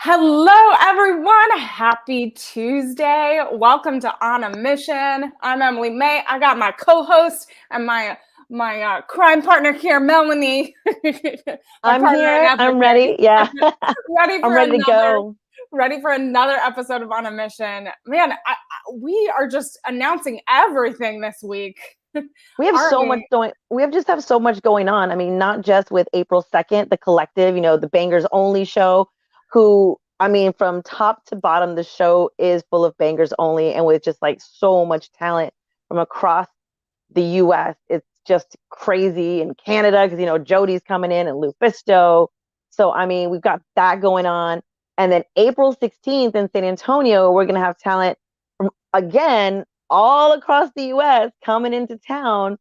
Hello, everyone. Happy Tuesday. Welcome to On a Mission. I'm Emily Mae. I got my co-host and my crime partner here, Melanie. I'm here. I'm ready. Yeah. ready I'm for ready to go. ready for another episode of On a Mission. Man, we are just announcing everything this week. We have Aren't so much we? going. We have so much going on. I mean, not just with April 2nd, the collective, the Bangerz only show, from top to bottom, the show is full of Bangerz only and with just like so much talent from across the US. It's just crazy in Canada because, Jody's coming in and Lufisto. So, we've got that going on. And then April 16th in San Antonio, we're going to have talent from, again, all across the US coming into town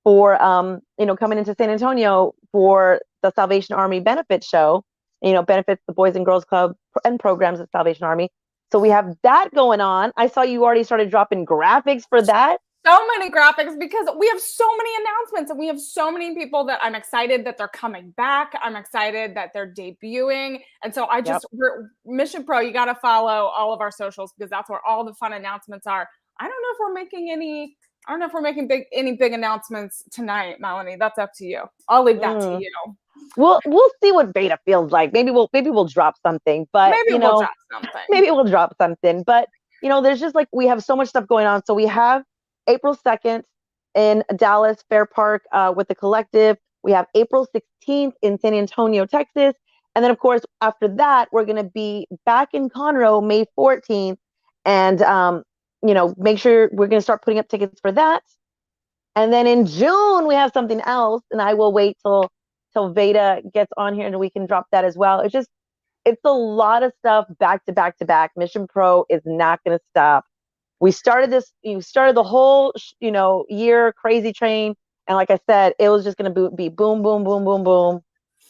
for, coming into San Antonio for the Salvation Army benefit show, benefits the Boys and Girls Club and programs at Salvation Army. So we have that going on. I saw you already started dropping graphics for that. So many graphics because we have so many announcements and we have so many people that I'm excited that they're coming back. I'm excited that they're debuting. And so Mission Pro, you got to follow all of our socials because that's where all the fun announcements are. I don't know if we're making any big announcements tonight, Melanie. That's up to you. I'll leave that to you. We'll see what Veda feels like. Maybe we'll drop something, but maybe we'll drop something. But there's just like we have so much stuff going on. So we have April 2nd in Dallas Fair Park with the collective. We have April 16th in San Antonio, Texas. And then, of course, after that, we're going to be back in Conroe May 14th. And, make sure we're going to start putting up tickets for that. And then in June, we have something else. And I will wait till Veda gets on here and we can drop that as well. It's a lot of stuff back to back to back. Mission Pro is not going to stop. You started the whole, year crazy train. And like I said, it was just going to be boom, boom, boom, boom, boom,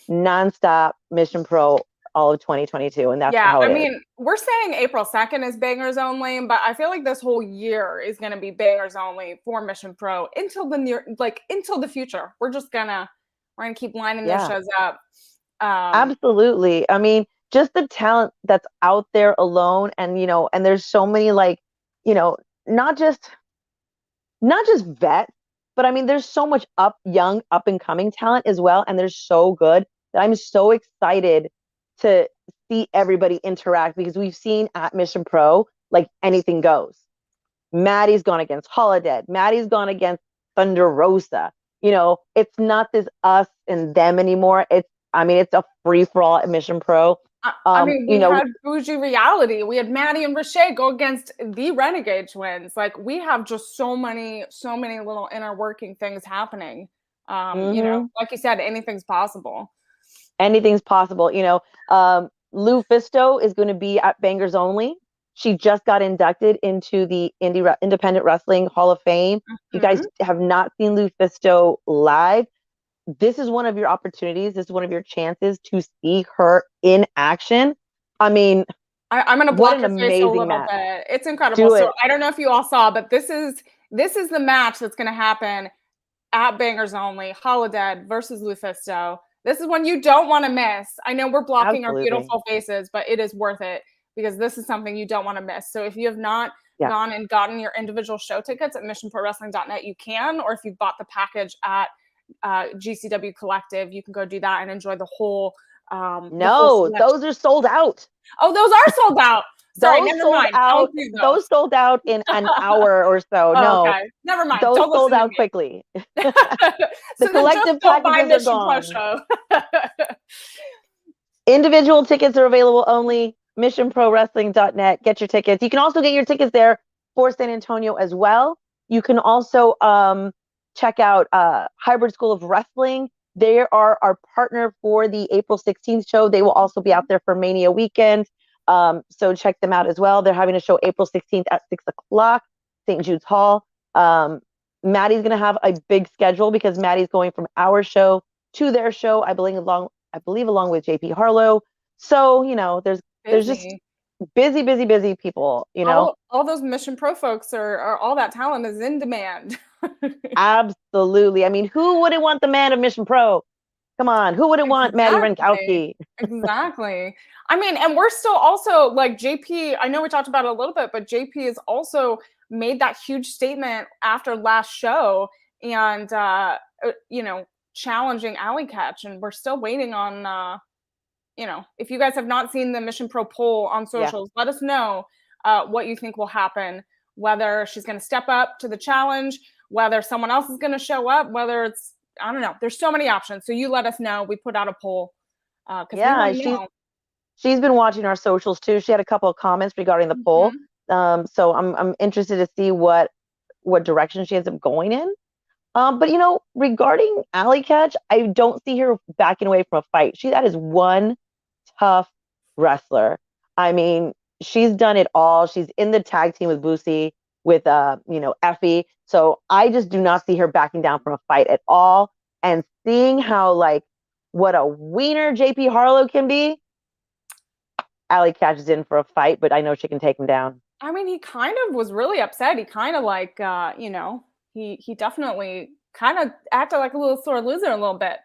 nonstop Mission Pro all of 2022. And that's how it is. We're saying April 2nd is Bangerz only, but I feel like this whole year is going to be Bangerz only for Mission Pro until the future. We're going to keep lining those shows up. Absolutely. Just the talent that's out there alone. And, and there's so many not just vets, but there's so much young up and coming talent as well. And they're so good that I'm so excited to see everybody interact because we've seen at Mission Pro, like anything goes. Maddie's gone against Holodead. Maddie's gone against Thunder Rosa. It's not this us and them anymore. It's a free for all at Mission Pro. We had Bougie Reality. We had Maddie and Rashay go against the Renegade Twins. Like we have just so many little inner working things happening. Like you said, anything's possible. Anything's possible. Lufisto is going to be at Bangerz only. She just got inducted into the Independent Wrestling Hall of Fame. You guys have not seen Lufisto live. This is one of your opportunities. This is one of your chances to see her in action. I'm going to block your face a little bit. It's incredible. So I don't know if you all saw, but this is the match that's going to happen at Bangerz only. Holodead versus Lufisto. This is one you don't want to miss. I know we're blocking our beautiful faces, but it is worth it because this is something you don't want to miss. So if you have not gone and gotten your individual show tickets at missionprowrestling.net, you can, or if you've bought the package at GCW Collective, you can go do that and enjoy the whole. Those are sold out. Oh, those are sold out. Sorry, never mind. Those sold out in an hour or so. No, okay. Never mind. Those sold out quickly. The collective packages are gone. Individual tickets are available only. MissionProWrestling.net. Get your tickets. You can also get your tickets there for San Antonio as well. You can also check out Hybrid School of Wrestling. They are our partner for the April 16th show. They will also be out there for Mania weekend. So check them out as well. They're having a show April 16th at 6 o'clock, St. Jude's Hall. Maddie's going to have a big schedule because Maddie's going from our show to their show, I believe along with JP Harlow. So, there's just busy people, All those Mission Pro folks are all that talent is in demand. Absolutely. Who wouldn't want the man of Mission Pro? Come on, who wouldn't want Maddie Exactly. Renkowski? Exactly. I mean, and we're still also like JP. I know we talked about it a little bit, but JP has also made that huge statement after last show and you know, challenging Alley Catch, and we're still waiting on you know, if you guys have not seen the Mission Pro poll on socials, let us know what you think will happen, whether she's going to step up to the challenge, whether someone else is going to show up, whether it's, I don't know. There's so many options. So you let us know. We put out a poll because we want to know. She's been watching our socials too. She had a couple of comments regarding the poll. So I'm interested to see what direction she ends up going in. But you know, regarding Alley Catch, I don't see her backing away from a fight. That is one tough wrestler. I mean, she's done it all. She's in the tag team with Boosie, with you know, Effie. So I just do not see her backing down from a fight at all. And seeing how like what a wiener JP Harlow can be, Alley Catch is in for a fight, but I know she can take him down. I mean, he kind of was really upset. He kind of like you know, he definitely kind of acted like a little sore loser a little bit.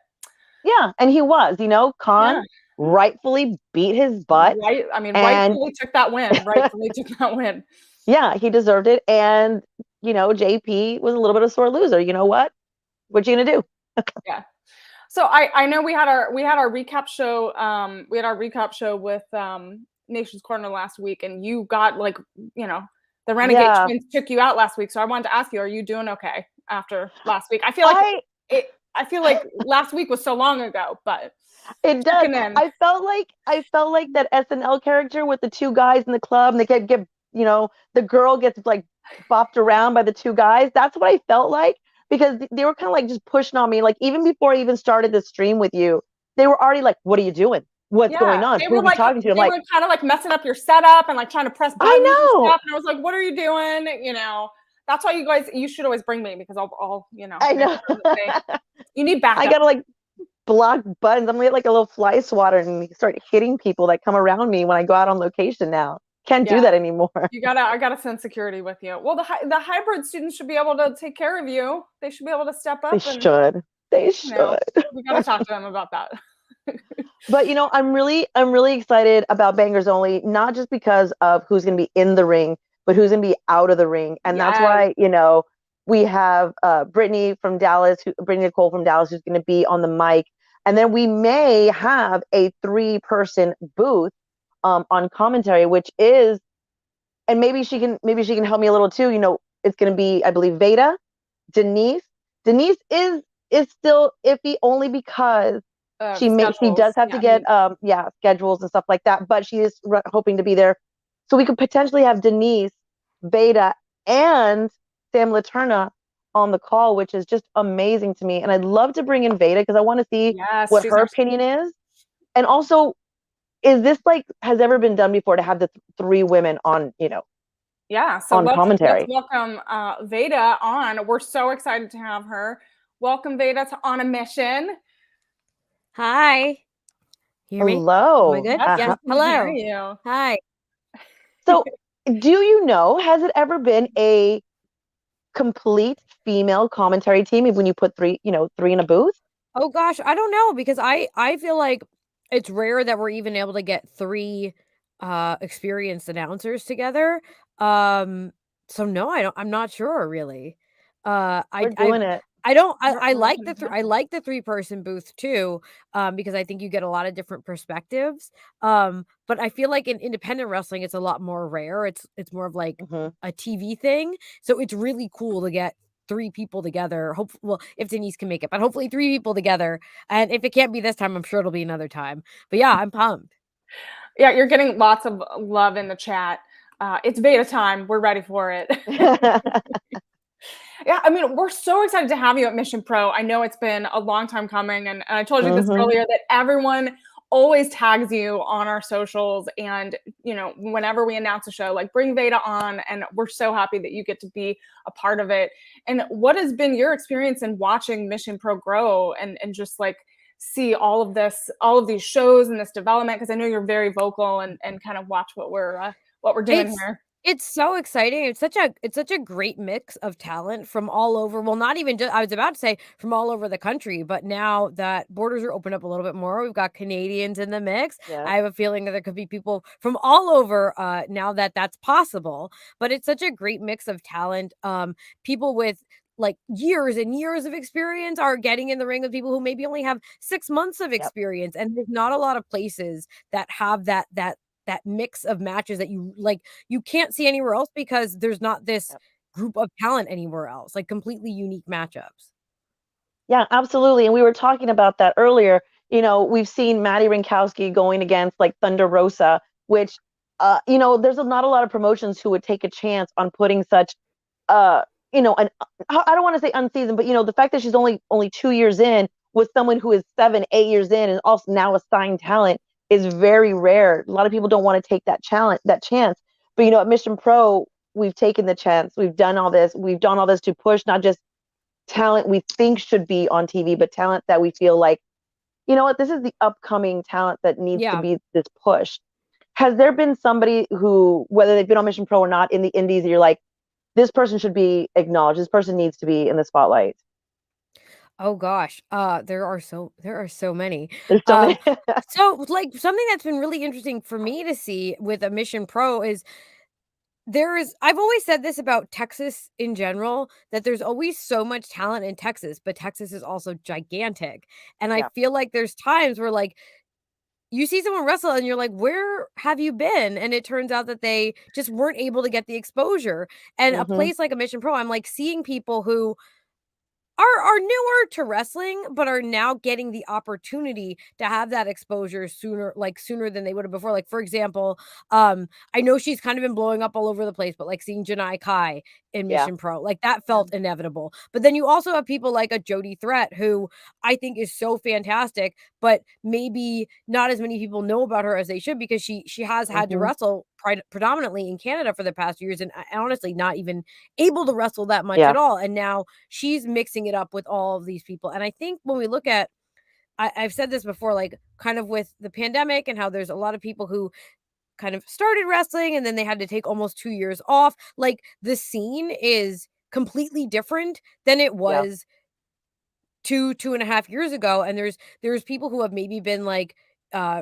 Yeah, and he was, you know, Khan rightfully beat his butt. Right. I mean, rightfully took that win. Rightfully took that win. Yeah, he deserved it. And, you know, JP was a little bit of a sore loser. You know what? What you gonna do? Yeah. So I know we had our recap show. We had our recap show with Nation's Corner last week, and you got like, you know, the Renegade Twins took you out last week. So I wanted to ask you, are you doing okay after last week? I feel like last week was so long ago, but it does. I felt like that SNL character with the two guys in the club, and they get you know, the girl gets like bopped around by the two guys. That's what I felt like, because they were kind of like just pushing on me. Like even before I even started the stream with you, they were already like, "What are you doing? What's going on? Who are we talking to?" I'm like, kind of like messing up your setup and like trying to press buttons and stuff. And I was like, "What are you doing?" You know, that's why you should always bring me, because I'll you know. I know. You need backup. I gotta like block buttons. I'm gonna get like a little fly swatter and start hitting people that come around me when I go out on location now. Can't do that anymore. I gotta send security with you. Well, the hybrid students should be able to take care of you. They should be able to step up. They should. Know, we gotta talk to them about that. But you know, I'm really excited about Bangerz Only, not just because of who's gonna be in the ring, but who's gonna be out of the ring. And that's why, you know, we have Brittany Nicole from Dallas, who's gonna be on the mic. And then we may have a 3-person booth on commentary, which is, and maybe she can help me a little too. You know, it's going to be, I believe, Veda, Denise. Denise is still iffy only because she does have to get schedules and stuff like that, but she is hoping to be there. So we could potentially have Denise, Veda, and Sam Laterna on the call, which is just amazing to me. And I'd love to bring in Veda because I want to see what her opinion is. And also, is this like has ever been done before to have the 3 women on, you know? Yeah. So on commentary. Let's welcome Veda on. We're so excited to have her. Welcome, Veda, to On a Mission. Hi. Hear me? Hello. Am I good? Yes. Hello. Hear you. Hi. So, do you know, has it ever been a complete female commentary team when you put 3 in a booth? Oh gosh, I don't know, because I feel like it's rare that we're even able to get 3 experienced announcers together. So no, I'm not sure really. We're doing it. I like the 3-person booth too, because I think you get a lot of different perspectives. But I feel like in independent wrestling, it's a lot more rare. It's more of like a TV thing. So it's really cool to get 3 people together. Well, if Denise can make it, but hopefully 3 people together. And if it can't be this time, I'm sure it'll be another time. But yeah, I'm pumped. Yeah, you're getting lots of love in the chat. It's Veda time. We're ready for it. Yeah, I mean, we're so excited to have you at Mission Pro. I know it's been a long time coming, and I told you this earlier, that everyone always tags you on our socials, and you know, whenever we announce a show, like bring Veda on, and we're so happy that you get to be a part of it. And what has been your experience in watching Mission Pro grow and just like see all of these shows and this development? Because I know you're very vocal and kind of watch what we're doing here. It's so exciting. It's such a great mix of talent from all over. Well, not even just I was about to say from all over the country, but now that borders are opened up a little bit more, we've got Canadians in the mix. Yeah. I have a feeling that there could be people from all over now that that's possible. But it's such a great mix of talent. People with like years and years of experience are getting in the ring with people who maybe only have 6 months of Yep. experience, and there's not a lot of places that have that mix of matches that you like you can't see anywhere else because there's not this Yep. group of talent anywhere else, like completely unique matchups. Yeah, absolutely. And we were talking about that earlier. We've seen Maddie Rinkowski going against like Thunder Rosa, which, there's not a lot of promotions who would take a chance on putting such, uh, an I don't want to say unseasoned, but the fact that she's only 2 years in with someone who is 7, 8 years in and also now a signed talent is very rare. A lot of people don't want to take that chance. But at Mission Pro, we've taken the chance. We've done all this. We've done all this to push not just talent we think should be on TV, but talent that we feel like, this is the upcoming talent that needs to Yeah. be this push. Has there been somebody who, whether they've been on Mission Pro or not, in the indies, you're like, this person should be acknowledged. This person needs to be in the spotlight. Oh gosh. There are so many. There's so Um, many. so like something that's been really interesting for me to see with a Mission Pro is I've always said this about Texas in general, that there's always so much talent in Texas, but Texas is also gigantic. And I Yeah. feel like there's times where like you see someone wrestle and you're like, "Where have you been?" And it turns out that they just weren't able to get the exposure. And a Hmm. place like a Mission Pro, I'm like seeing people who are newer to wrestling, but are now getting the opportunity to have that exposure sooner than they would have before. Like, for example, I know she's kind of been blowing up all over the place, but like seeing Janai Kai in Yeah. Mission Pro, like that felt inevitable. But then you also have people like a Jody Threat, who I think is so fantastic, but maybe not as many people know about her as they should because she has had to Hmm. wrestle predominantly in Canada for the past years and honestly not even able to wrestle that much Yeah. at all. And now she's mixing it up with all of these people. And I think when we look at, I've said this before, like kind of with the pandemic and how there's a lot of people who kind of started wrestling and then they had to take almost 2 years off. Like the scene is completely different than it Yeah. was 2.5 years ago. And there's people who have maybe been like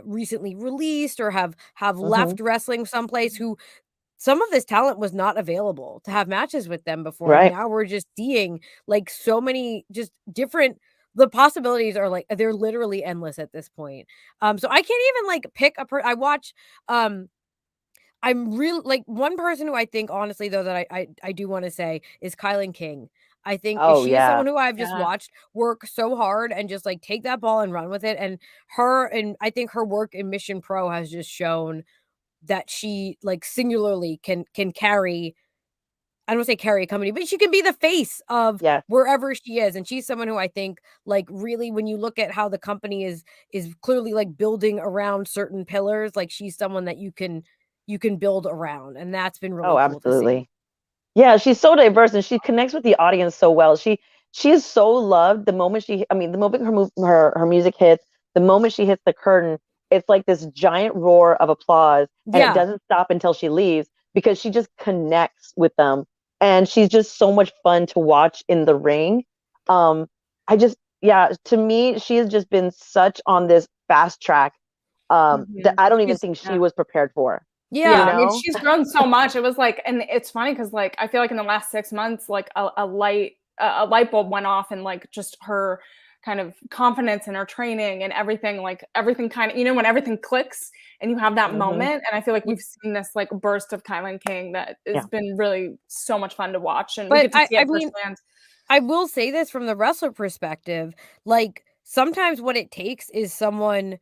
recently released or have Hmm. left wrestling someplace who some of this talent was not available to have matches with them before, and Right. now we're just seeing, like, so many just different the possibilities are, like they're literally endless at this point. So I can't even, like, pick a I watch, I'm real like, one person who I think honestly, though, that I do wanna say is Kylan King. I think Oh she is yeah. someone who I've just Yeah. watched work so hard and just, like, take that ball and run with it, and I think her work in Mission Pro has just shown that she, like, singularly can carry I don't wanna say carry a company, but she can be the face of Yeah. wherever she is, and she's someone who I think, like, really when you look at how the company is clearly, like, building around certain pillars, like, she's someone that you can build around, and that's been Oh, really cool to see. absolutely. Yeah, she's so diverse and she connects with the audience so well. She is so loved the moment the moment her music hits, the moment she hits the curtain, it's like this giant roar of applause and it Yeah. doesn't stop until she leaves because she just connects with them and she's just so much fun to watch in the ring. I just yeah, to me she has just been such on this fast track that Mhm. I don't even She's think she yeah. was prepared for, Yeah, you Yeah. I mean, know? she's grown so much. It was like and it's funny because like, I feel like in the last 6 months, like, a light bulb went off and, like, just her kind of confidence in her training and everything, like, everything kinda when everything clicks and you have that Hmm. moment, and I feel like Yeah. we've seen this, like, burst of Kylan King that has Yeah. been really so much fun to watch, and we But get to see I it mean, firsthand. I will say this from the wrestler perspective, like, sometimes what it takes is someone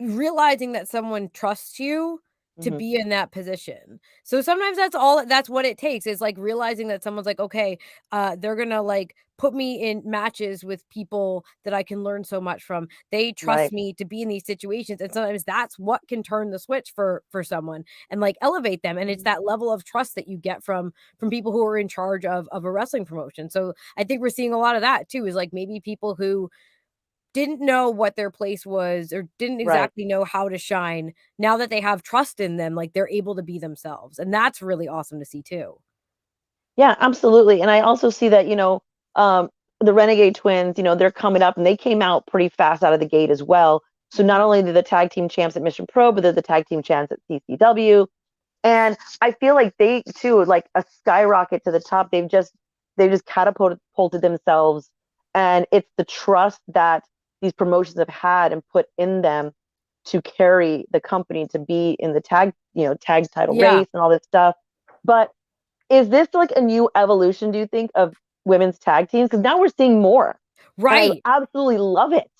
realizing that someone trusts you to Hmm. be in that position. So sometimes that's what it takes is, like, realizing that someone's like, "Okay, they're gonna, like, put me in matches with people that I can learn so much from. They trust Right. me to be in these situations," and sometimes that's what can turn the switch for someone and, like, elevate them, and it's that level of trust that you get from people who are in charge of a wrestling promotion. So I think we're seeing a lot of that too, is, like, maybe people who didn't know what their place was or didn't exactly know how to shine. Now that they have trust in them, like, they're able to be themselves, and that's really awesome to see too. Yeah, absolutely. And I also see that, the Renegade Twins, they're coming up and they came out pretty fast out of the gate as well. So not only they're the tag team champs at Mission Pro, but they're the tag team champs at CCW. And I feel like they too, like a skyrocket to the top. They've just catapulted themselves. And it's the trust that these promotions have had and put in them to carry the company to be in the tag title race and all this stuff. But is this like a new evolution, do you think, of women's tag teams? Because now we're seeing more. Right. I absolutely love it.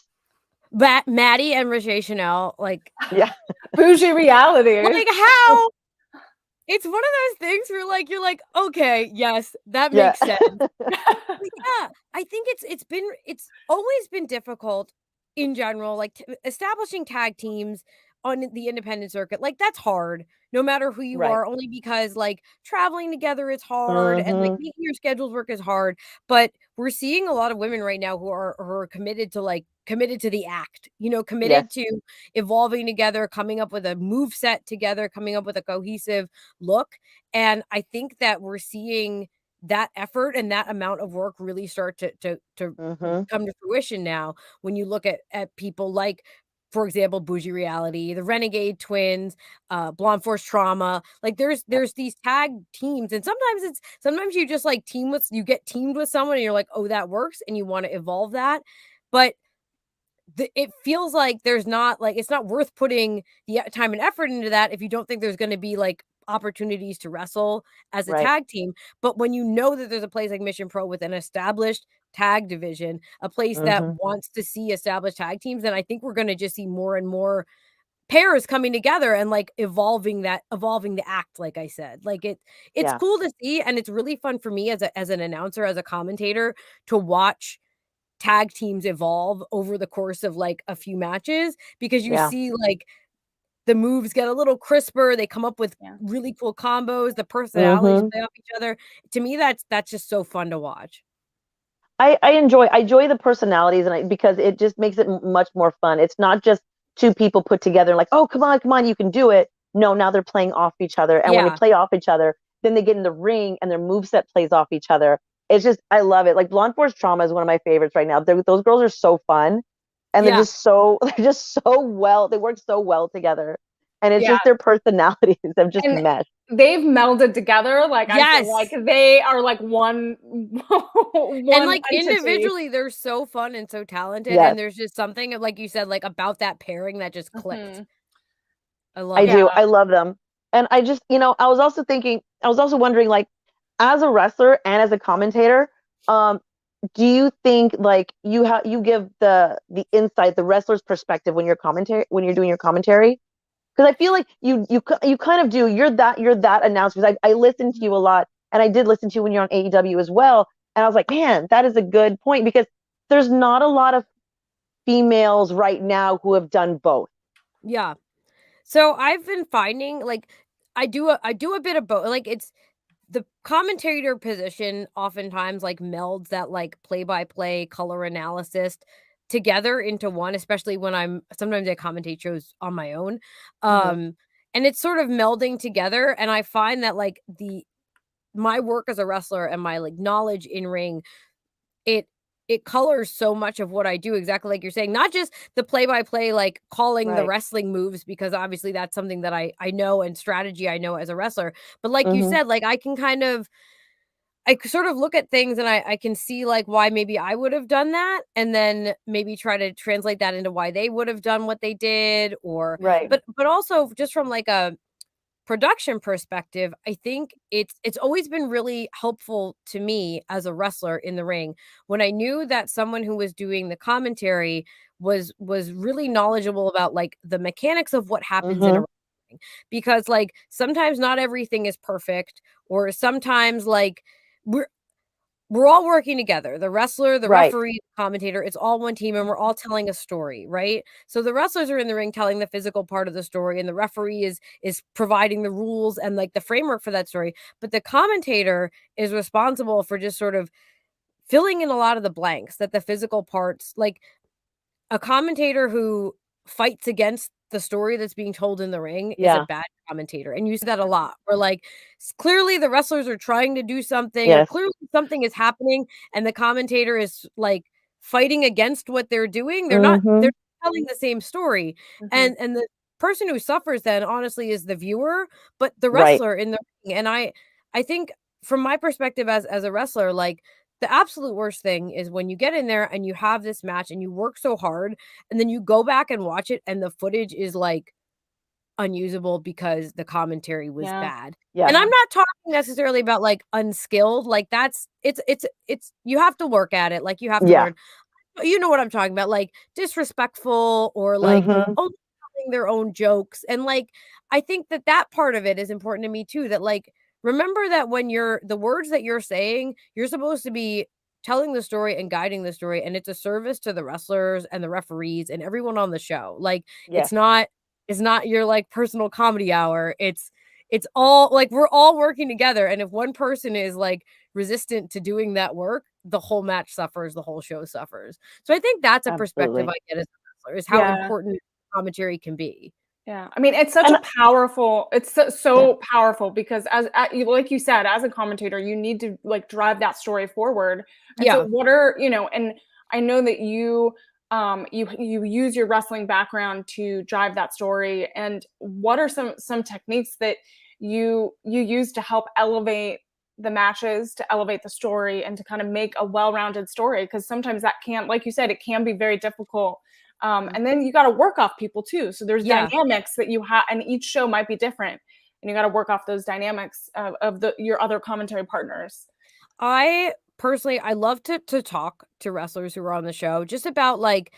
Maddie and Rache Chanel, like, yeah, bougie reality. Like, how? It's one of those things where, like, you're like, okay, yes, that makes sense. Yeah, I think it's always been difficult in general, like establishing tag teams on the independent circuit. Like, that's hard, no matter who you are, only because like traveling together is hard and like making your schedules work is hard. But we're seeing a lot of women right now who are committed to the act, committed to evolving together, coming up with a move set together, coming up with a cohesive look. And I think that we're seeing that effort and that amount of work really start to come to fruition now when you look at people like, for example, Bougie Reality, the Renegade Twins, Blonde Force Trauma. Like, there's these tag teams, and sometimes you just like you get teamed with someone and you're like, oh, that works, and you want to evolve that. But it feels like there's not, like, it's not worth putting the time and effort into that if you don't think there's going to be like opportunities to wrestle as a tag team. But when you know that there's a place like Mission Pro with an established tag division, a place that wants to see established tag teams, then I think we're going to just see more and more pairs coming together and like evolving the act. Like I said, like it's cool to see, and it's really fun for me as an announcer, as a commentator, to watch tag teams evolve over the course of like a few matches, because you see like the moves get a little crisper. They come up with really cool combos. The personalities play off each other. To me, that's just so fun to watch. I enjoy the personalities, and because it just makes it much more fun. It's not just two people put together like, oh, come on, you can do it. No, now they're playing off each other, and when they play off each other, then they get in the ring and their moveset plays off each other. It's just, I love it. Like, Blonde Force Trauma is one of my favorites right now. Those girls are so fun, and they're just so well. They work so well together, and it's just their personalities have just meshed. They've melded together. Like, I feel like they are like one and like entity. Individually, they're so fun and so talented, and there's just something, like you said, like about that pairing that just clicked. I love them, and I just, I was also wondering, like, as a wrestler and as a commentator, do you think like you give the insight, the wrestler's perspective when you're doing your commentary? Because I feel like you kind of do. You're that announcer. Because I listen to you a lot, and I did listen to you when you're on AEW as well. And I was like, man, that is a good point, because there's not a lot of females right now who have done both. Yeah. So I've been finding, like, I do a bit of both. Like, it's the commentator position oftentimes like melds that like play-by-play color analysis together into one, especially when sometimes I commentate shows on my own. And it's sort of melding together. And I find that like my work as a wrestler and my like knowledge in ring, it colors so much of what I do, exactly like you're saying, not just the play-by-play, like calling the wrestling moves, because obviously that's something that I know, and strategy I know as a wrestler. But like you said, like I sort of look at things and I can see like why maybe I would have done that, and then maybe try to translate that into why they would have done what they did, or but also just from like a production perspective, I think it's always been really helpful to me as a wrestler in the ring when I knew that someone who was doing the commentary was really knowledgeable about like the mechanics of what happens in a ring. Because like sometimes not everything is perfect, or sometimes like we're all working together. The wrestler, the referee, the commentator, it's all one team, and we're all telling a story, right? So the wrestlers are in the ring telling the physical part of the story, and the referee is providing the rules and like the framework for that story. But the commentator is responsible for just sort of filling in a lot of the blanks that the physical parts, like a commentator who fights against the story that's being told in the ring is a bad commentator, and you see that a lot, where, like, clearly the wrestlers are trying to do something, or clearly something is happening, and the commentator is, like, fighting against what they're doing. They're not telling the same story, and the person who suffers then, honestly, is the viewer, but the wrestler in the ring, and I think from my perspective as a wrestler, like, the absolute worst thing is when you get in there and you have this match and you work so hard and then you go back and watch it and the footage is, like, unusable because the commentary was bad. And I'm not talking necessarily about, like, unskilled, like, that's it's you have to work at it, like, you have to learn. You know what I'm talking about, like, disrespectful, or, like, only telling their own jokes, and, like, I think that that part of it is important to me too, that, like, remember that when the words that you're saying, you're supposed to be telling the story and guiding the story, and it's a service to the wrestlers and the referees and everyone on the show. Like, it's not your, like, personal comedy hour. It's all, like, we're all working together, and if one person is, like, resistant to doing that work, the whole match suffers, the whole show suffers. So I think that's a perspective I get as a wrestler, is how important commentary can be. Yeah, I mean, it's such a powerful. It's so powerful because like you said, as a commentator, you need to, like, drive that story forward. And so what are, and I know that you use your wrestling background to drive that story. And what are some techniques that you use to help elevate the matches, to elevate the story, and to kind of make a well-rounded story? Because sometimes that can, like you said, it can be very difficult. And then you got to work off people too. So there's dynamics that you have, and each show might be different, and you got to work off those dynamics of your other commentary partners. I personally, I love to talk to wrestlers who are on the show just about, like,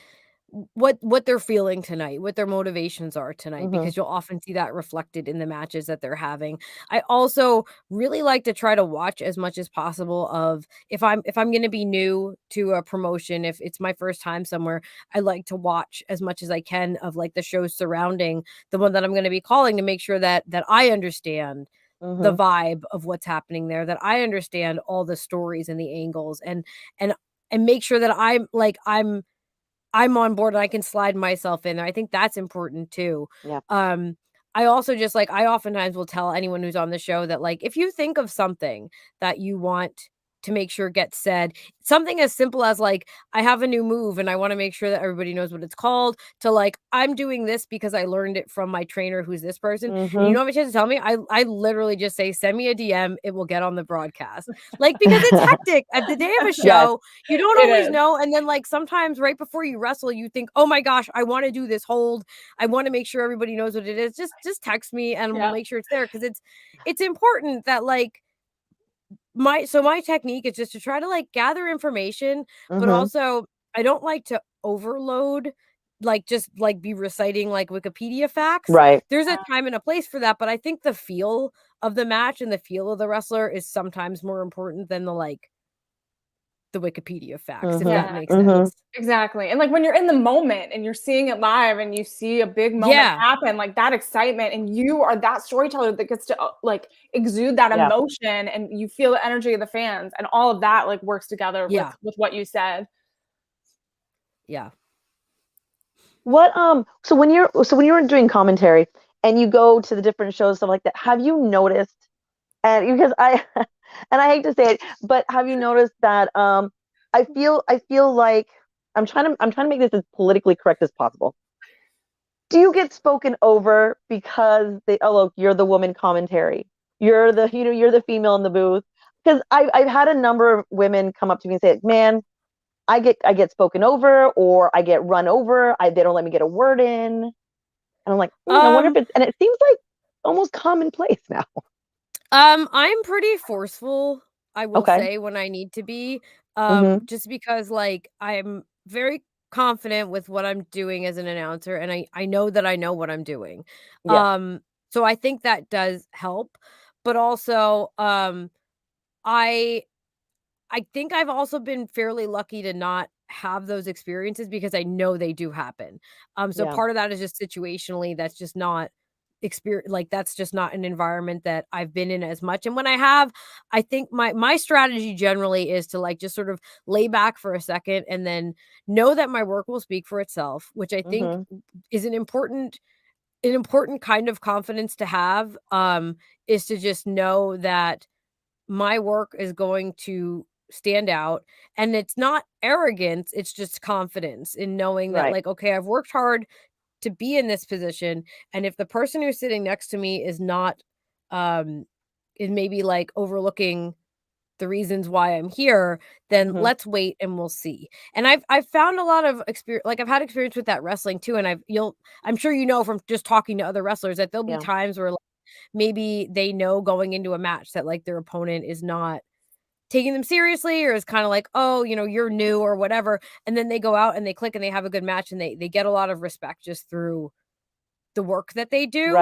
what they're feeling tonight, what their motivations are tonight, because you'll often see that reflected in the matches that they're having. I also really like to try to watch as much as possible of, if I'm going to be new to a promotion, if it's my first time somewhere, I like to watch as much as I can of, like, the shows surrounding the one that I'm going to be calling, to make sure that I understand the vibe of what's happening there, that I understand all the stories and the angles, and make sure that I'm on board and I can slide myself in there. I think that's important too. I also just, like, I oftentimes will tell anyone who's on the show that, like, if you think of something that you want to make sure gets said, something as simple as, like, I have a new move and I want to make sure that everybody knows what it's called, to, like, I'm doing this because I learned it from my trainer who's this person. And you know what you have to tell me? I literally just say, send me a DM, it will get on the broadcast. Like, because it's hectic. At the day of a show, you don't always know. And then, like, sometimes right before you wrestle, you think, oh my gosh, I want to do this hold. I want to make sure everybody knows what it is. Just text me and we'll make sure it's there. Because it's important that, like, my technique is just to try to, like, gather information, but also I don't like to overload, like, just, like, be reciting, like, Wikipedia facts. There's a time and a place for that, but I think the feel of the match and the feel of the wrestler is sometimes more important than the Wikipedia facts, if that makes sense. Exactly. And, like, when you're in the moment and you're seeing it live and you see a big moment happen, like, that excitement, and you are that storyteller that gets to like exude that emotion, and you feel the energy of the fans, and all of that, like, works together with what you said. What so when you're doing commentary and you go to the different shows, stuff like that, have you noticed, and because I and I hate to say it, but have you noticed that I feel like I'm trying to make this as politically correct as possible. Do you get spoken over because look, you're the woman commentary, you're the female in the booth? Because I've had a number of women come up to me and say, man, I get spoken over, or I get run over. They don't let me get a word in, and I'm like, I wonder if it's, and it seems like almost commonplace now. I'm pretty forceful, I will say, when I need to be, just because, like, I'm very confident with what I'm doing as an announcer, and I know that I know what I'm doing. So I think that does help, but also, I think I've also been fairly lucky to not have those experiences because I know they do happen. So part of that is just situationally, that's just not experience, like that's just not an environment that I've been in as much. And when I have, I think my strategy generally is to like just sort of lay back for a second and then know that my work will speak for itself, which I think is an important kind of confidence to have, is to just know that my work is going to stand out. And it's not arrogance, it's just confidence in knowing that, like, okay, I've worked hard to be in this position. And if the person who's sitting next to me is not, is maybe like overlooking the reasons why I'm here, then let's wait and we'll see. And I've found a lot of experience, like I've had experience with that wrestling too. And I'm sure you know from just talking to other wrestlers that there'll be times where like, maybe they know going into a match that like their opponent is not taking them seriously or is kind of like, oh, you know, you're new or whatever. And then they go out and they click and they have a good match and they get a lot of respect just through the work that they do.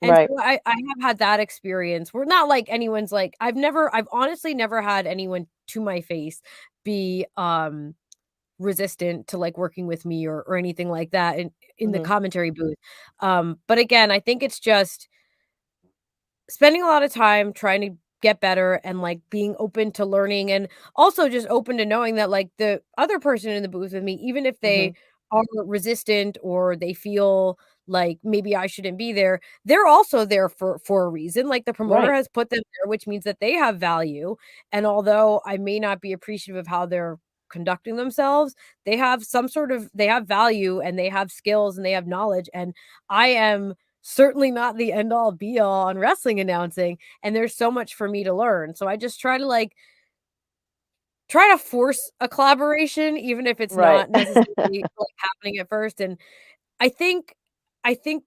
And so I have had that experience. We're not like anyone's like, I've honestly never had anyone to my face be resistant to like working with me or anything like that in the commentary booth. But again, I think it's just spending a lot of time trying to get better and like being open to learning and also just open to knowing that like the other person in the booth with me, even if they are resistant or they feel like maybe I shouldn't be there, they're also there for a reason. Like the promoter has put them there, which means that they have value. And although I may not be appreciative of how they're conducting themselves, they have they have value and they have skills and they have knowledge. And I am certainly not the end all be all on wrestling announcing. And there's so much for me to learn. So I just try to force a collaboration, even if it's not necessarily like happening at first. And I think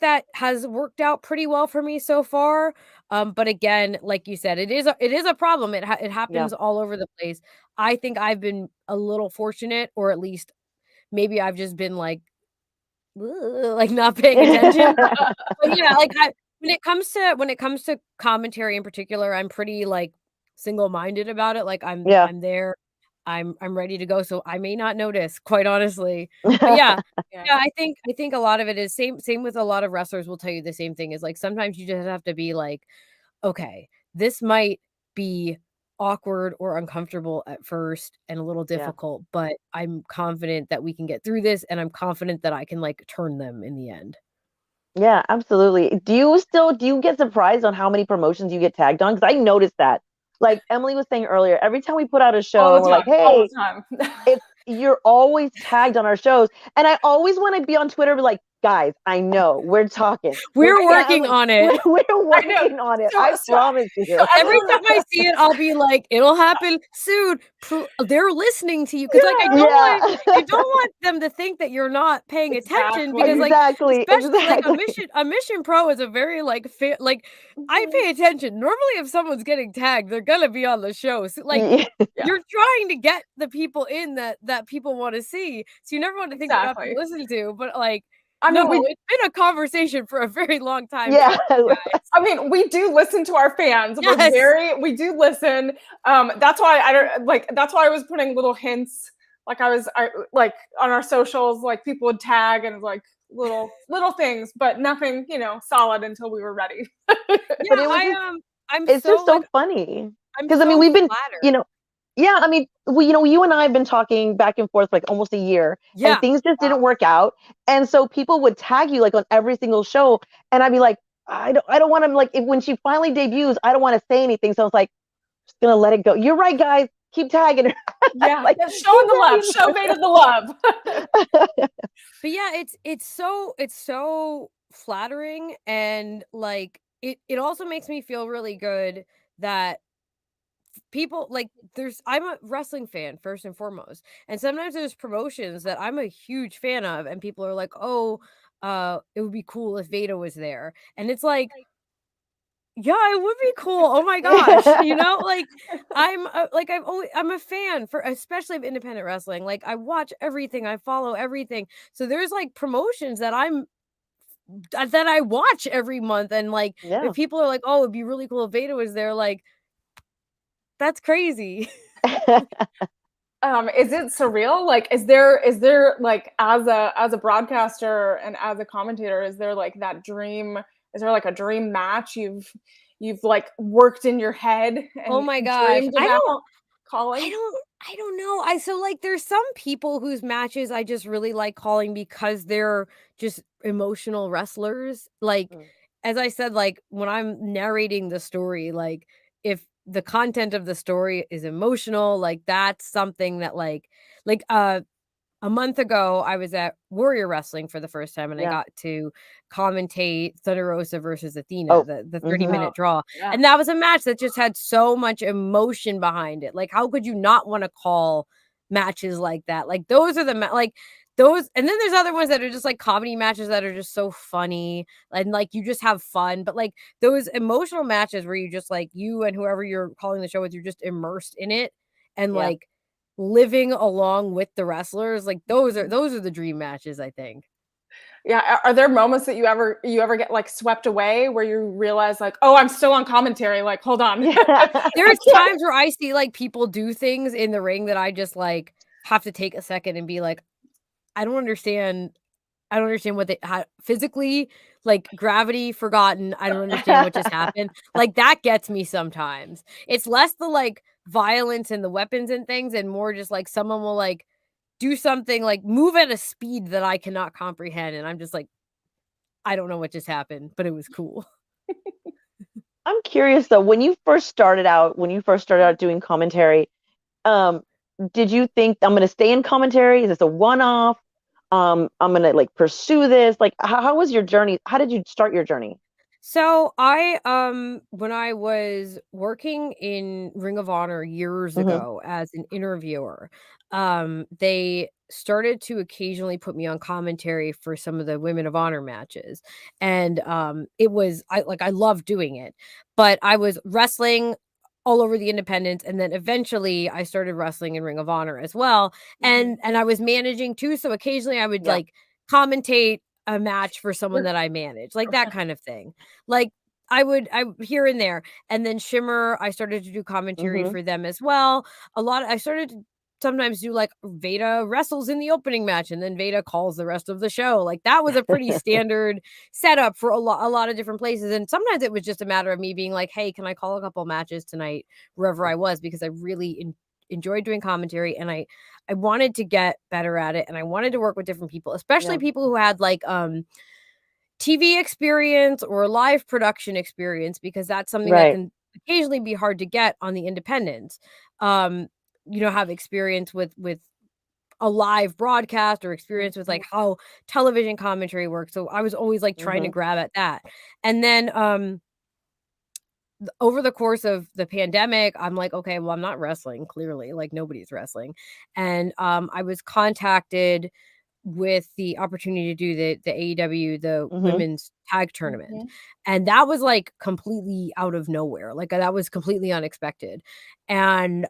that has worked out pretty well for me so far. But again, like you said, it is a problem. It happens all over the place. I think I've been a little fortunate, or at least maybe I've just been like not paying attention. But yeah, like when it comes to commentary in particular, I'm pretty like single-minded about it. Like I'm there. I'm ready to go. So I may not notice, quite honestly. But yeah, I think a lot of it is same with a lot of wrestlers will tell you the same thing is like sometimes you just have to be like, okay, this might be awkward or uncomfortable at first and a little difficult, but I'm confident that we can get through this and I'm confident that I can like turn them in the end. Yeah, absolutely. Do you get surprised on how many promotions you get tagged on? Because I noticed that. Like Emily was saying earlier, every time we put out a show, and we're like, hey, you're always tagged on our shows. And I always want to be on Twitter, be like, guys, I know we're talking. We're working on it. We're working on it. I promise you. So every time I see it, I'll be like, it'll happen soon. They're listening to you. Because like I don't want them to think that you're not paying attention. Because like especially like a mission pro is a very like I pay attention. Normally if someone's getting tagged, they're gonna be on the show. So like you're trying to get the people in that people want to see. So you never want to think you have to listen to, but like I mean, it's been a conversation for a very long time. Yeah. I mean, we do listen to our fans. Yes. We do listen. That's why that's why I was putting little hints. Like I like on our socials, like people would tag and like little things, but nothing, solid until we were ready. Yeah, it's just so funny. Because I mean, we've been, yeah, I mean, you and I have been talking back and forth like almost a year, and things just didn't work out. And so people would tag you like on every single show, and I'd be like, I don't want to like when she finally debuts, I don't want to say anything. So I was like, just gonna let it go. You're right, guys. Keep tagging her. Yeah, like showing the love. Show Veda the love. But yeah, it's so flattering, and like it also makes me feel really good that people like I'm a wrestling fan first and foremost, and sometimes there's promotions that I'm a huge fan of and people are like, oh, it would be cool if Veda was there, and it's like, yeah, it would be cool. Oh my gosh, like I'm a fan for especially of independent wrestling. Like I watch everything, I follow everything, so there's like promotions that I watch every month, and like if people are like, oh, it'd be really cool if Veda was there, like that's crazy. Is it surreal? Like, is there like as a broadcaster and as a commentator, is there like that dream? is there like a dream match you've like worked in your head Oh and my gosh. dreamed about calling? I don't know. So like there's some people whose matches I just really like calling because they're just emotional wrestlers. Like Mm. as I said, like when I'm narrating the story, like if the content of the story is emotional, like that's something that like a month ago, I was at Warrior Wrestling for the first time, and I Yeah. got to commentate Thunder Rosa versus Athena, Oh. the Mhm. 30-minute draw, Yeah. and that was a match that just had so much emotion behind it. Like, how could you not wanna call matches like that? Like, those are the like, those and then there's other ones that are just, like, comedy matches that are just so funny, and, like, you just have fun, but, like, those emotional matches where you just, like, you and whoever you're calling the show with, you're just immersed in it, and, Yeah. like, living along with the wrestlers, like, those are the dream matches, I think. Yeah, are there moments that you ever get, like, swept away where you realize, like, "Oh, I'm still on commentary, like, hold on." Yeah. There's times where I see, like, people do things in the ring that I just, like, have to take a second and be like, I don't understand what they how physically, like, gravity forgotten, I don't understand what just happened." Like, that gets me sometimes. It's less the, like, violence and the weapons and things and more just, like, someone will, like, do something, like, move at a speed that I cannot comprehend, and I'm just like, "I don't know what just happened, but it was cool." I'm curious though, when you first started out doing commentary, um, did you think I'm gonna stay in commentary? Is this a one-off? I'm gonna like pursue this. Like, how was your journey? How did you start your journey? So I when I was working in Ring of Honor years Mhm. ago as an interviewer, they started to occasionally put me on commentary for some of the Women of Honor matches. And it was I love doing it, but I was wrestling all over the independents, and then eventually I started wrestling in Ring of Honor as well. Mhm. And I was managing too, so occasionally I would Yeah. like commentate a match for someone that I manage, like that kind of thing. Like, I here and there, and then Shimmer, I started to do commentary Mhm. for them as well. I started to sometimes do, like, Veda wrestles in the opening match, and then Veda calls the rest of the show, like, that was a pretty standard setup for a lot of different places, and sometimes it was just a matter of me being like, "Hey, can I call a couple matches tonight?" Wherever I was, because I really enjoyed doing commentary, and I wanted to get better at it, and I wanted to work with different people, especially Yeah. people who had, like, TV experience or live production experience, because that's something that Right. can occasionally be hard to get on the independents. Um, have experience with a live broadcast or experience with Mhm. like how television commentary works. So I was always like trying to Mhm. grab at that. And then over the course of the pandemic, I'm like, okay, well, I'm not wrestling, clearly, like nobody's wrestling. And I was contacted with the opportunity to do the AEW, the Mhm. women's tag tournament. Mhm. And that was like completely out of nowhere. Like that was completely unexpected. And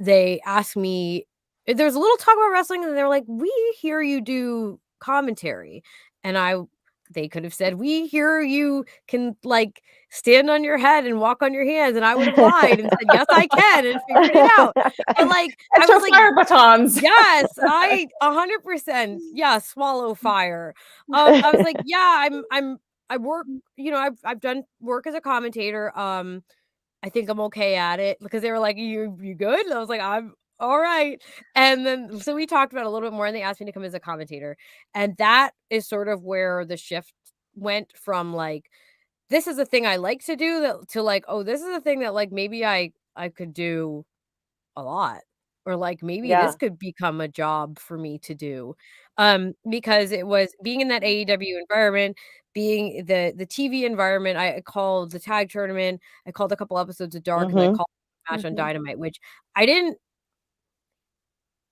they asked me, there was a little talk about wrestling, and they were like, "We hear you do commentary." And they could have said, "We hear you can like stand on your head and walk on your hands." And I would have lied and said, "Yes, I can," and figured it out. But like, I And throw was like, fire batons. yes, I 100%, yeah, swallow fire. I was like, yeah, I work, I've done work as a commentator. I think I'm okay at it, because they were like, You good?" And I was like, "I'm all right." And then so we talked about it a little bit more, and they asked me to come as a commentator. And that is sort of where the shift went from like, this is a thing I like to do, that to like, oh, this is a thing that like maybe I could do a lot, or like maybe this Yeah. could become a job for me to do. Because it was being in that AEW environment, being the TV environment. I called the tag tournament, I called a couple episodes of Dark, and I Mhm. called a match on Mhm. Dynamite, which I didn't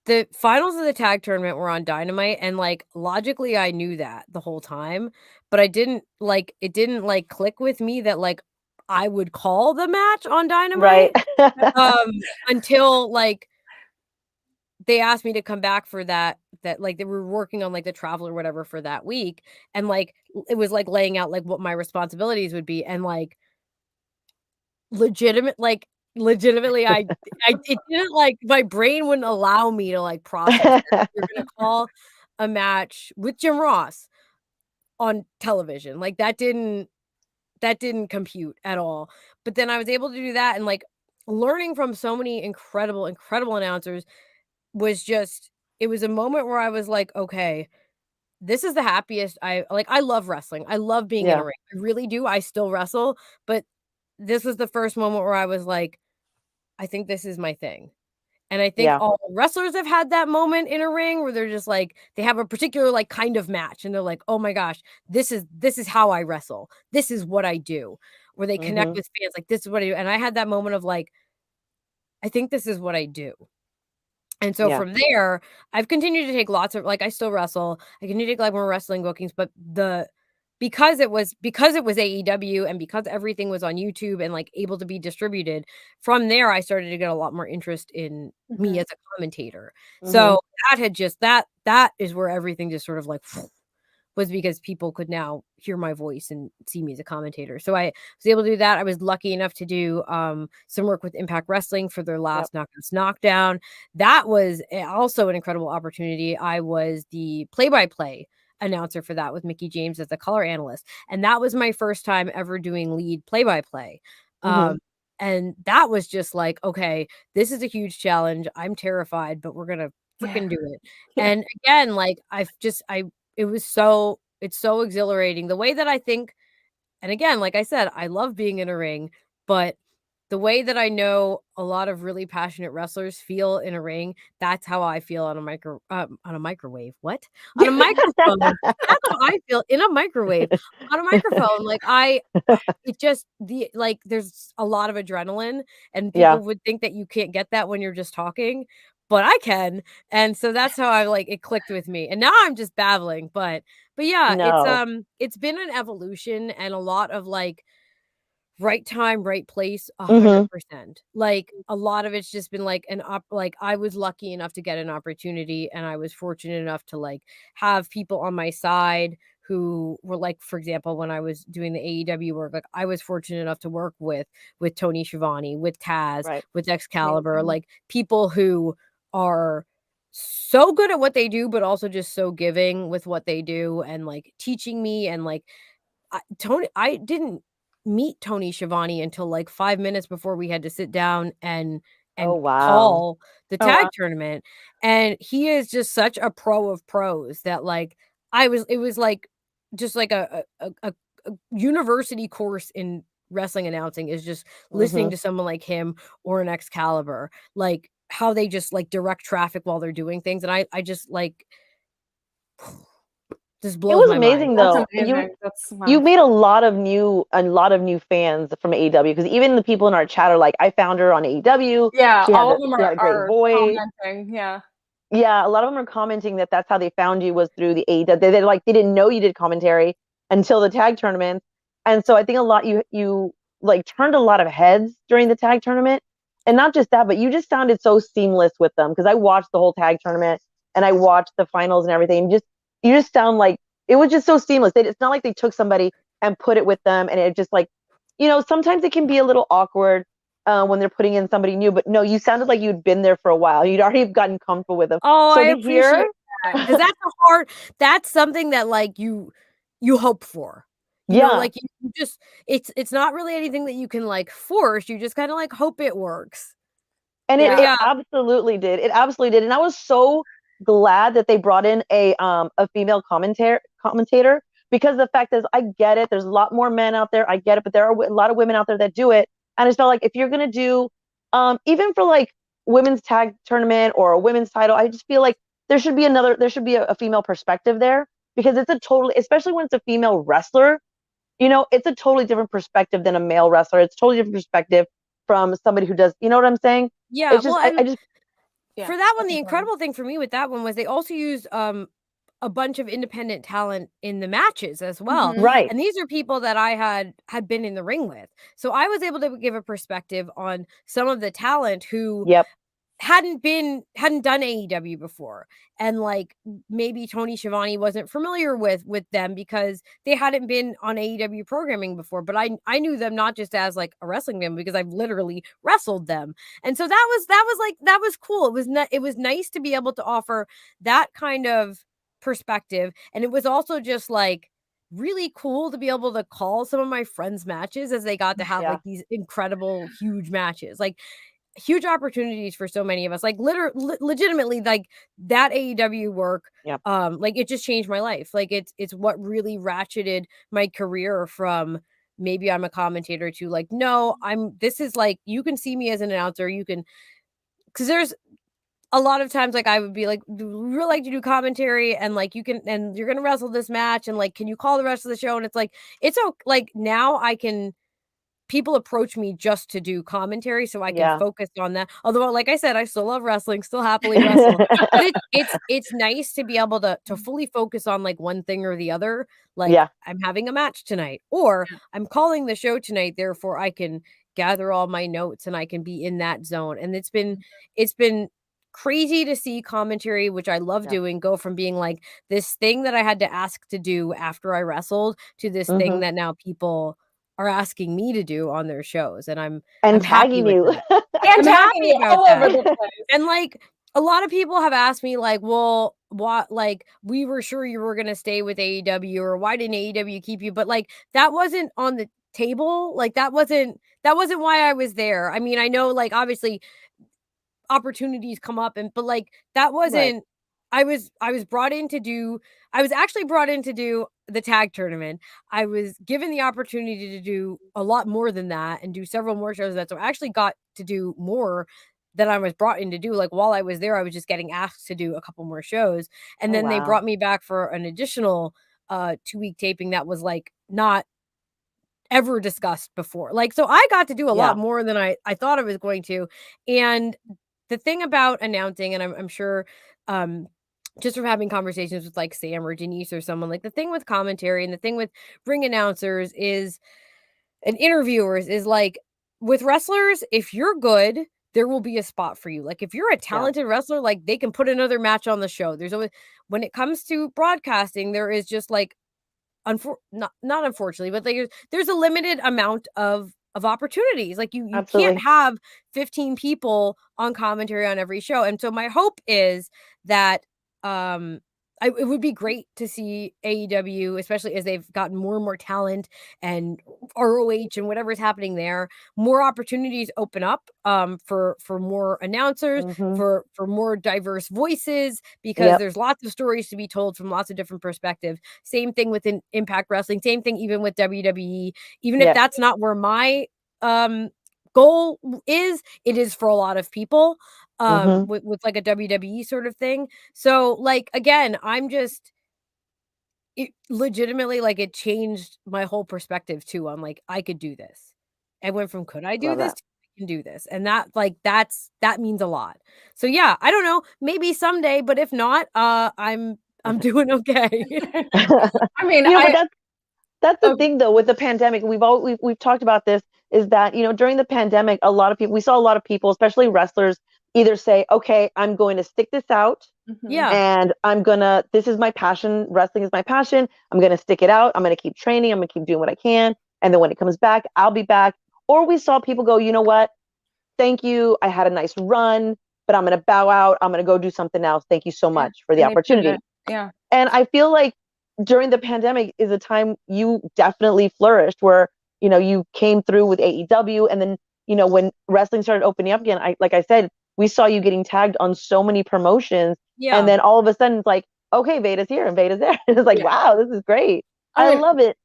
the finals of the tag tournament were on Dynamite, and like logically I knew that the whole time, but I didn't like it didn't like click with me that like I would call the match on Right. Dynamite um until like they asked me to come back for that like, they were working on, like, the travel or whatever for that week, and, like, it was, like, laying out, like, what my responsibilities would be, and, like, legitimately, I it didn't, like, my brain wouldn't allow me to, like, process that you're gonna call a match with Jim Ross on television, like, that didn't didn't compute at all. But then I was able to do that, and like learning from so many incredible announcers was just, it was a moment where I was like, okay, this is the happiest I love wrestling. I love being in a ring. I really do. I still wrestle, but this was the first moment where I was like, I think this is my thing. And I think all wrestlers have had that moment in a ring where they're just like, they have a particular like kind of match and they're like, oh my gosh, this is how I wrestle. This is what I do. Where they connect with fans, like, this is what I do. And I had that moment of like, I think this is what I do. And so from there, I've continued to take lots of, like, I still wrestle. I continue to take like more wrestling bookings, but because it was AEW and because everything was on YouTube and like able to be distributed, from there I started to get a lot more interest in me as a commentator. So that had just that is where everything just sort of like was, because people could now hear my voice and see me as a commentator. So I was able to do that. I was lucky enough to do some work with Impact Wrestling for their last Knockouts Knockdown. That was also an incredible opportunity. I was the play-by-play announcer for that with Mickey James as the color analyst. And that was my first time ever doing lead play-by-play. And that was just like, okay, this is a huge challenge. I'm terrified, but we're going to freaking do it. And again, like it's so exhilarating the way that I think. And again, like I said, I love being in a ring, but the way that I know a lot of really passionate wrestlers feel in a ring, that's how I feel on a microwave. What? On a microphone. That's how I feel in a microwave. On a microphone. Like there's a lot of adrenaline, and people would think that you can't get that when you're just talking, but I can. And so that's how it clicked with me. And now I'm just babbling, but yeah, it's been an evolution and a lot of like right time, right place, 100%. Like a lot of it's just been like I was lucky enough to get an opportunity, and I was fortunate enough to like have people on my side who were like, for example, when I was doing the AEW work, like I was fortunate enough to work with Tony Schiavone, with Taz, with Excalibur, like people who are so good at what they do, but also just so giving with what they do, and like teaching me. And like I didn't meet Tony Schiavone until like 5 minutes before we had to sit down and call the tag tournament. And he is just such a pro of pros that like it was like just like a university course in wrestling announcing, is just listening to someone like him or an Excalibur, like how they just like direct traffic while they're doing things. And I just like just blows my mind. It was amazing though. You made a lot of new fans from AEW, because even the people in our chat are like, I found her on AEW. Yeah, she all of them had a great voice. Commenting. Yeah, a lot of them are commenting that that's how they found you, was through the AEW. They didn't know you did commentary until the tag tournament. And so I think you like turned a lot of heads during the tag tournament. And not just that, but you just sounded so seamless with them, because I watched the whole tag tournament and I watched the finals and everything. You just sound like it was just so seamless. It's not like they took somebody and put it with them, and it just like, sometimes it can be a little awkward when they're putting in somebody new. But no, you sounded like you'd been there for a while. You'd already gotten comfortable with them. Oh, so I appreciate that, because that's something that like you hope for. You know, like you just it's not really anything that you can like force. You just kind of like hope it works. And it absolutely did. It absolutely did. And I was so glad that they brought in a female commentator, because the fact is, I get it. There's a lot more men out there. I get it, but there are a lot of women out there that do it. And I just felt like if you're gonna do, even for like women's tag tournament or a women's title, I just feel like there should be a female perspective there, because especially when it's a female wrestler, it's a totally different perspective than a male wrestler. It's a totally different perspective from somebody who does, you know what I'm saying? Yeah. It's just, for that one, the incredible thing for me with that one was they also used a bunch of independent talent in the matches as well. Right. And these are people that I had been in the ring with. So I was able to give a perspective on some of the talent who hadn't done AEW before. And like maybe Tony Schiavone wasn't familiar with them because they hadn't been on AEW programming before. But I knew them not just as like a wrestling fan, because I've literally wrestled them. And so that was cool. It was nice to be able to offer that kind of perspective. And it was also just like really cool to be able to call some of my friends' matches as they got to have like these incredible, huge matches. Like huge opportunities for so many of us. Like legitimately, like that AEW work, like it just changed my life. Like it's what really ratcheted my career from maybe I'm a commentator to like, no, this is like, you can see me as an announcer. You can, because there's a lot of times like I would be like, we really like to do commentary and like you can, and you're gonna wrestle this match and like, can you call the rest of the show? And it's like, it's okay. Like now I can, people approach me just to do commentary so I can focus on that. Although, like I said, I still love wrestling, still happily wrestle. But it's nice to be able to fully focus on like one thing or the other. Like I'm having a match tonight, or I'm calling the show tonight, therefore I can gather all my notes and I can be in that zone. And it's been crazy to see commentary, which I love doing, go from being like this thing that I had to ask to do after I wrestled to this thing that now people are asking me to do on their shows, and I'm tagging you and tagging you all over the place. And like a lot of people have asked me like, well, what, like we were sure you were going to stay with AEW, or why didn't AEW keep you? But like that wasn't on the table. Like that wasn't why I was there. I mean, I know like obviously opportunities come up, but like that wasn't I was brought in to do, I was actually brought in to do the tag tournament. I was given the opportunity to do a lot more than that and do several more shows so I actually got to do more than I was brought in to do. Like while I was there, I was just getting asked to do a couple more shows. And then they brought me back for an additional 2-week taping that was like not ever discussed before. Like, so I got to do a lot more than I thought I was going to. And the thing about announcing, and I'm sure just from having conversations with like Sam or Denise or someone, like the thing with commentary and the thing with ring announcers is, and interviewers is like with wrestlers, if you're good, there will be a spot for you. Like if you're a talented wrestler, like they can put another match on the show. There's always, when it comes to broadcasting, there is just like, not unfortunately, but like there's a limited amount of opportunities. Like you can't have 15 people on commentary on every show. And so my hope is that it would be great to see AEW, especially as they've gotten more and more talent and ROH and whatever's happening there, more opportunities open up for more announcers, for more diverse voices, because there's lots of stories to be told from lots of different perspectives. Same thing with Impact Wrestling, same thing even with WWE, even if that's not where my goal is, it is for a lot of people with like a WWE sort of thing. So like again, I'm just, it legitimately, like it changed my whole perspective too on like I could do this. I went from could I do this to I can do this, and that like that means a lot. So yeah, I don't know, maybe someday, but if not, I'm doing okay. I mean, but that's the thing though with the pandemic. We've talked about this, is that during the pandemic, we saw a lot of people, especially wrestlers, either say, okay, I'm going to stick this out. And this is my passion. Wrestling is my passion. I'm going to stick it out. I'm going to keep training. I'm going to keep doing what I can. And then when it comes back, I'll be back. Or we saw people go, you know what? Thank you. I had a nice run, but I'm going to bow out. I'm going to go do something else. Thank you so much for the opportunity. Yeah. And I feel like during the pandemic is a time you definitely flourished, where, you came through with AEW. And then, when wrestling started opening up again, like I said, we saw you getting tagged on so many promotions. And then all of a sudden it's like, okay, Veda's here and Veda's there. It's like, wow, this is great. I love it.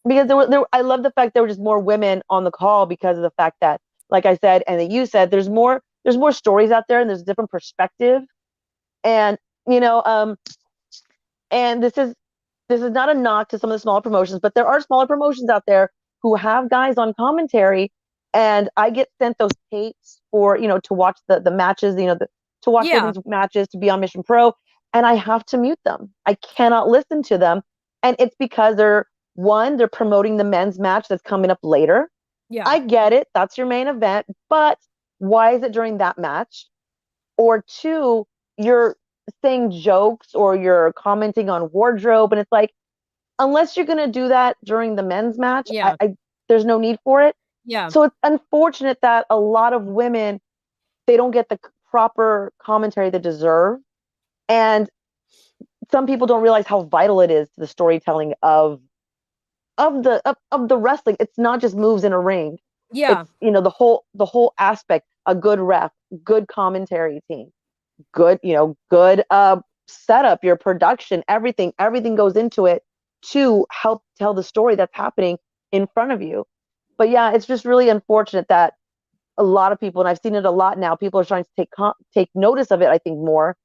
Because I love the fact there were just more women on the call, because of the fact that, like I said, and that you said, there's more stories out there and there's a different perspective. And, and this is not a knock to some of the smaller promotions, but there are smaller promotions out there who have guys on commentary. And I get sent those tapes for, to watch the matches, to watch women's matches, to be on Mission Pro. And I have to mute them. I cannot listen to them. And it's because they're promoting the men's match that's coming up later. Yeah, I get it. That's your main event. But why is it during that match? Or two, you're saying jokes or you're commenting on wardrobe. And it's like, unless you're going to do that during the men's match, there's no need for it. Yeah. So it's unfortunate that a lot of women, they don't get the proper commentary they deserve. And some people don't realize how vital it is to the storytelling of the wrestling. It's not just moves in a ring. Yeah. It's, the whole aspect, a good ref, good commentary team, good setup, your production, everything goes into it to help tell the story that's happening in front of you. But yeah, it's just really unfortunate that a lot of people, and I've seen it a lot now, people are trying to take notice of it, I think, more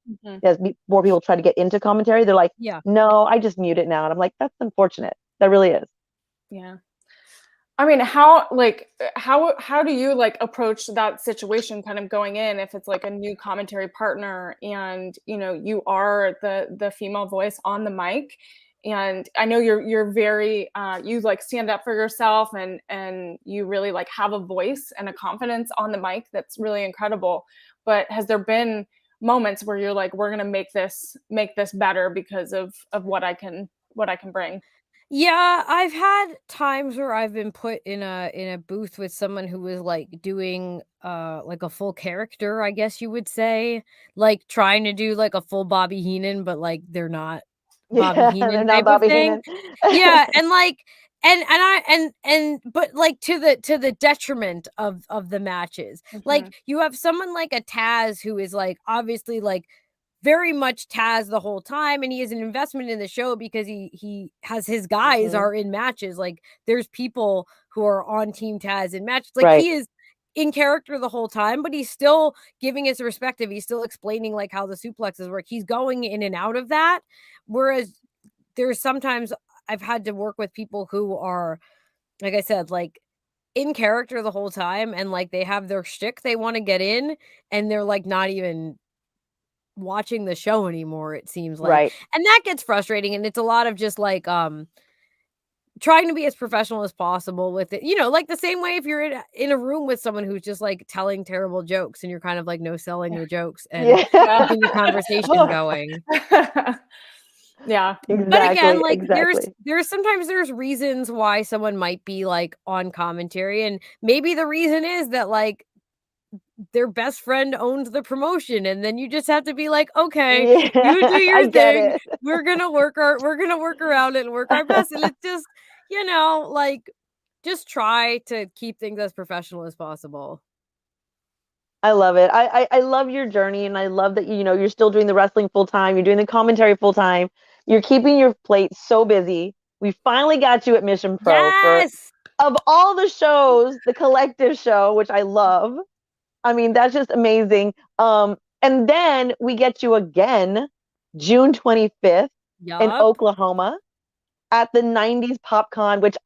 as more people try to get into commentary. They're like, no, I just mute it now. And I'm like, that's unfortunate. That really is. Yeah. I mean, how do you like approach that situation kind of going in if it's like a new commentary partner and you are the female voice on the mic, and I know you're very you like stand up for yourself and you really like have a voice and a confidence on the mic that's really incredible. But has there been moments where you're like, we're gonna make this better because of what I can bring? Yeah, I've had times where I've been put in a booth with someone who was like doing like a full character, I guess you would say, like trying to do like a full Bobby Heenan, but like they're not Bobby They're Heenan not type of Bobby thing. Heenan. Yeah, and like but like to the detriment of the matches. Like you have someone like a Taz who is like obviously like very much Taz the whole time, and he is an investment in the show because he has his guys are in matches. Like there's people who are on Team Taz in matches. Like he is in character the whole time, but he's still giving his perspective. He's still explaining like how the suplexes work. He's going in and out of that. Whereas there's sometimes I've had to work with people who are, like I said, like in character the whole time, and like they have their shtick they want to get in, and they're like not even watching the show anymore, it seems like. And that gets frustrating, and it's a lot of just like trying to be as professional as possible with it. Like the same way if you're in a room with someone who's just like telling terrible jokes and you're kind of like no selling the jokes and keeping the conversation going. Yeah. Exactly. But again, like there's sometimes there's reasons why someone might be like on commentary, and maybe the reason is that like their best friend owns the promotion, and then you just have to be like, okay, you do your thing. We're gonna work around it and work our best. And it's just, like just try to keep things as professional as possible. I love it. I love your journey, and I love that you're still doing the wrestling full time. You're doing the commentary full time. You're keeping your plate so busy. We finally got you at Mission Pro of all the shows, the Collective show, which I love. I mean, that's just amazing. And then we get you again, June 25th in Oklahoma at the 90s PopCon, which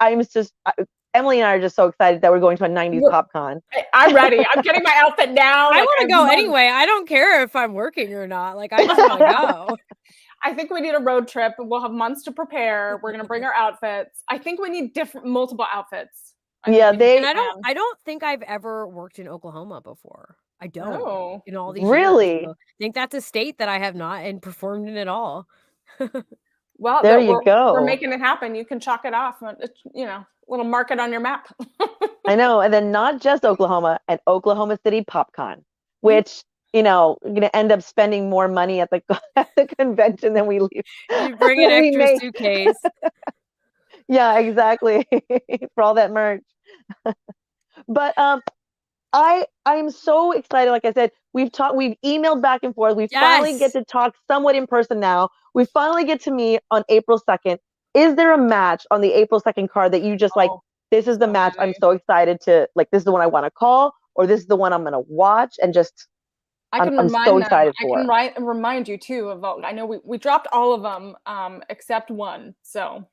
Emily and I are just so excited that we're going to a 90s PopCon. I'm ready. I'm getting my outfit now. I want to go anyway. I don't care if I'm working or not. Like, I just want to go. I think we need a road trip. We'll have months to prepare. We're going to bring our outfits. I think we need multiple outfits. I don't think I've ever worked in Oklahoma before. I don't. Oh. In all these really? years. So I think that's a state that I have not and performed in at all. Well, there you go. We're making it happen. You can chalk it off. Little mark it on your map. I know. And then not just Oklahoma, an Oklahoma City PopCon, which, we're going to end up spending more money at the convention than we leave. You bring an extra suitcase. Yeah, exactly. For all that merch. But I'm so excited. Like I said, we've emailed back and forth. We finally get to talk somewhat in person now. We finally get to meet on April 2nd. Is there a match on the April 2nd card that you just this is the match I'm so excited to, like, this is the one I want to call, or this is the one I'm going to watch and just I'm so excited for. I can remind you too of, I know we dropped all of them except one. So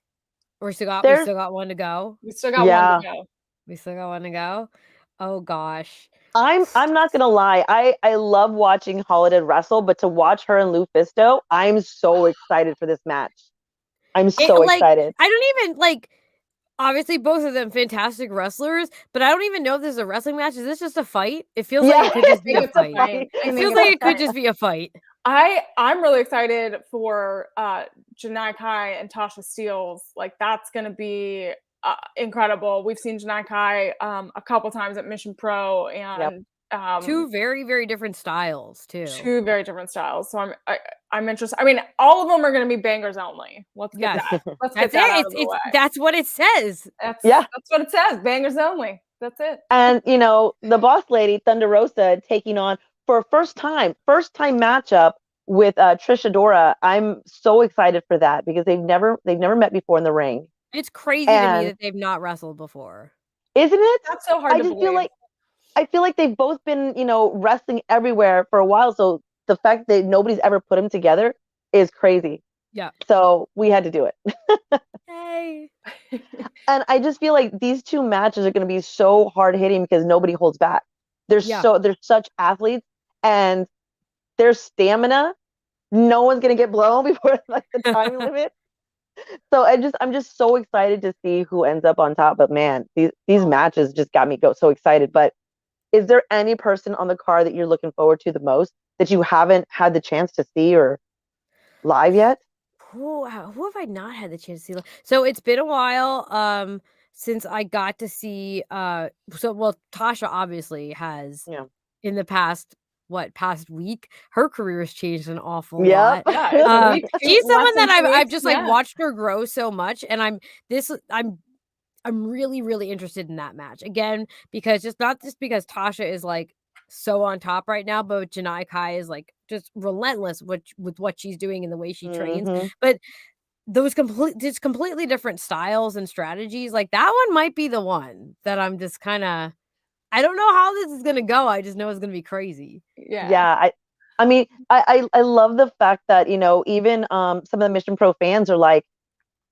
we still got one to go. We still got one to go. We still got one to go. Oh gosh. I'm not gonna lie. I love watching Holiday wrestle, but to watch her and Lufisto, I'm so excited for this match. I'm so excited. I don't even obviously both of them fantastic wrestlers, but I don't even know if this is a wrestling match. Is this just a fight? It feels like it could just be a fight. It feels like it could just be a fight. I'm really excited for Janai Kai and Tasha Steelz. Like, that's gonna be incredible. We've seen Janai Kai a couple times at Mission Pro, and Two very, very different styles too. Two very different styles. So I'm interested. I mean, all of them are going to be Bangerz only. Let's get that. Let's get that out of the way. That's what it says. That's what it says. Bangerz only. That's it. And the boss lady Thunder Rosa taking on for a first time matchup with Trish Adora. I'm so excited for that because they've never met before in the ring. It's crazy to me that they've not wrestled before. Isn't it? That's so hard to believe. I feel like they've both been, wrestling everywhere for a while. So the fact that nobody's ever put them together is crazy. Yeah. So we had to do it. Hey. And I just feel like these two matches are going to be so hard hitting because nobody holds back. They're such athletes, and their stamina, no one's going to get blown before the time limit. So I'm just so excited to see who ends up on top. But man, these matches just got me so excited. But is there any person on the card that you're looking forward to the most that you haven't had the chance to see or live yet? Who have I not had the chance to see? So it's been a while since I got to see Tasha obviously has in the past week, her career has changed an awful lot. Yeah, she's someone that I've just watched her grow so much, and I'm really, really interested in that match again because not just because Tasha is so on top right now, but Janai Kai is just relentless with what she's doing and the way she trains. But those completely different styles and strategies, that one might be the one that I'm just kind of, I don't know how this is gonna go. I just know it's gonna be crazy. Yeah. I mean, I love the fact that even some of the Mission Pro fans are like,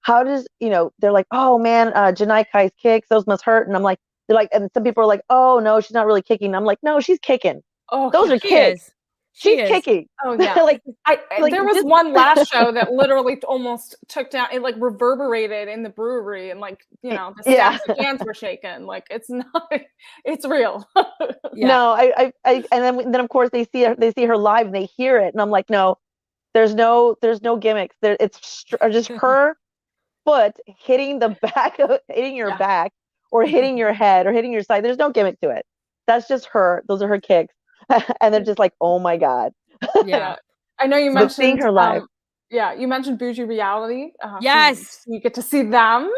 how does they're like, oh man, Janai Kai's kicks, those must hurt, and I'm like, they're like, and some people are like, oh no, she's not really kicking. I'm like, no, she's kicking. Oh, those are kicks. She's kicking. Oh yeah. There was one last show that literally almost took down. It reverberated in the brewery, and the hands were shaken. It's not. It's real. No, I and then of course they see her live and they hear it, and I'm like, no, there's no gimmicks. It's just her foot hitting the back hitting your back or hitting your head or hitting your side. There's no gimmick to it. That's just her. Those are her kicks. And they're just like, oh my God. Yeah. I know you mentioned seeing her live. You mentioned Bougie Reality. Yes. So you get to see them.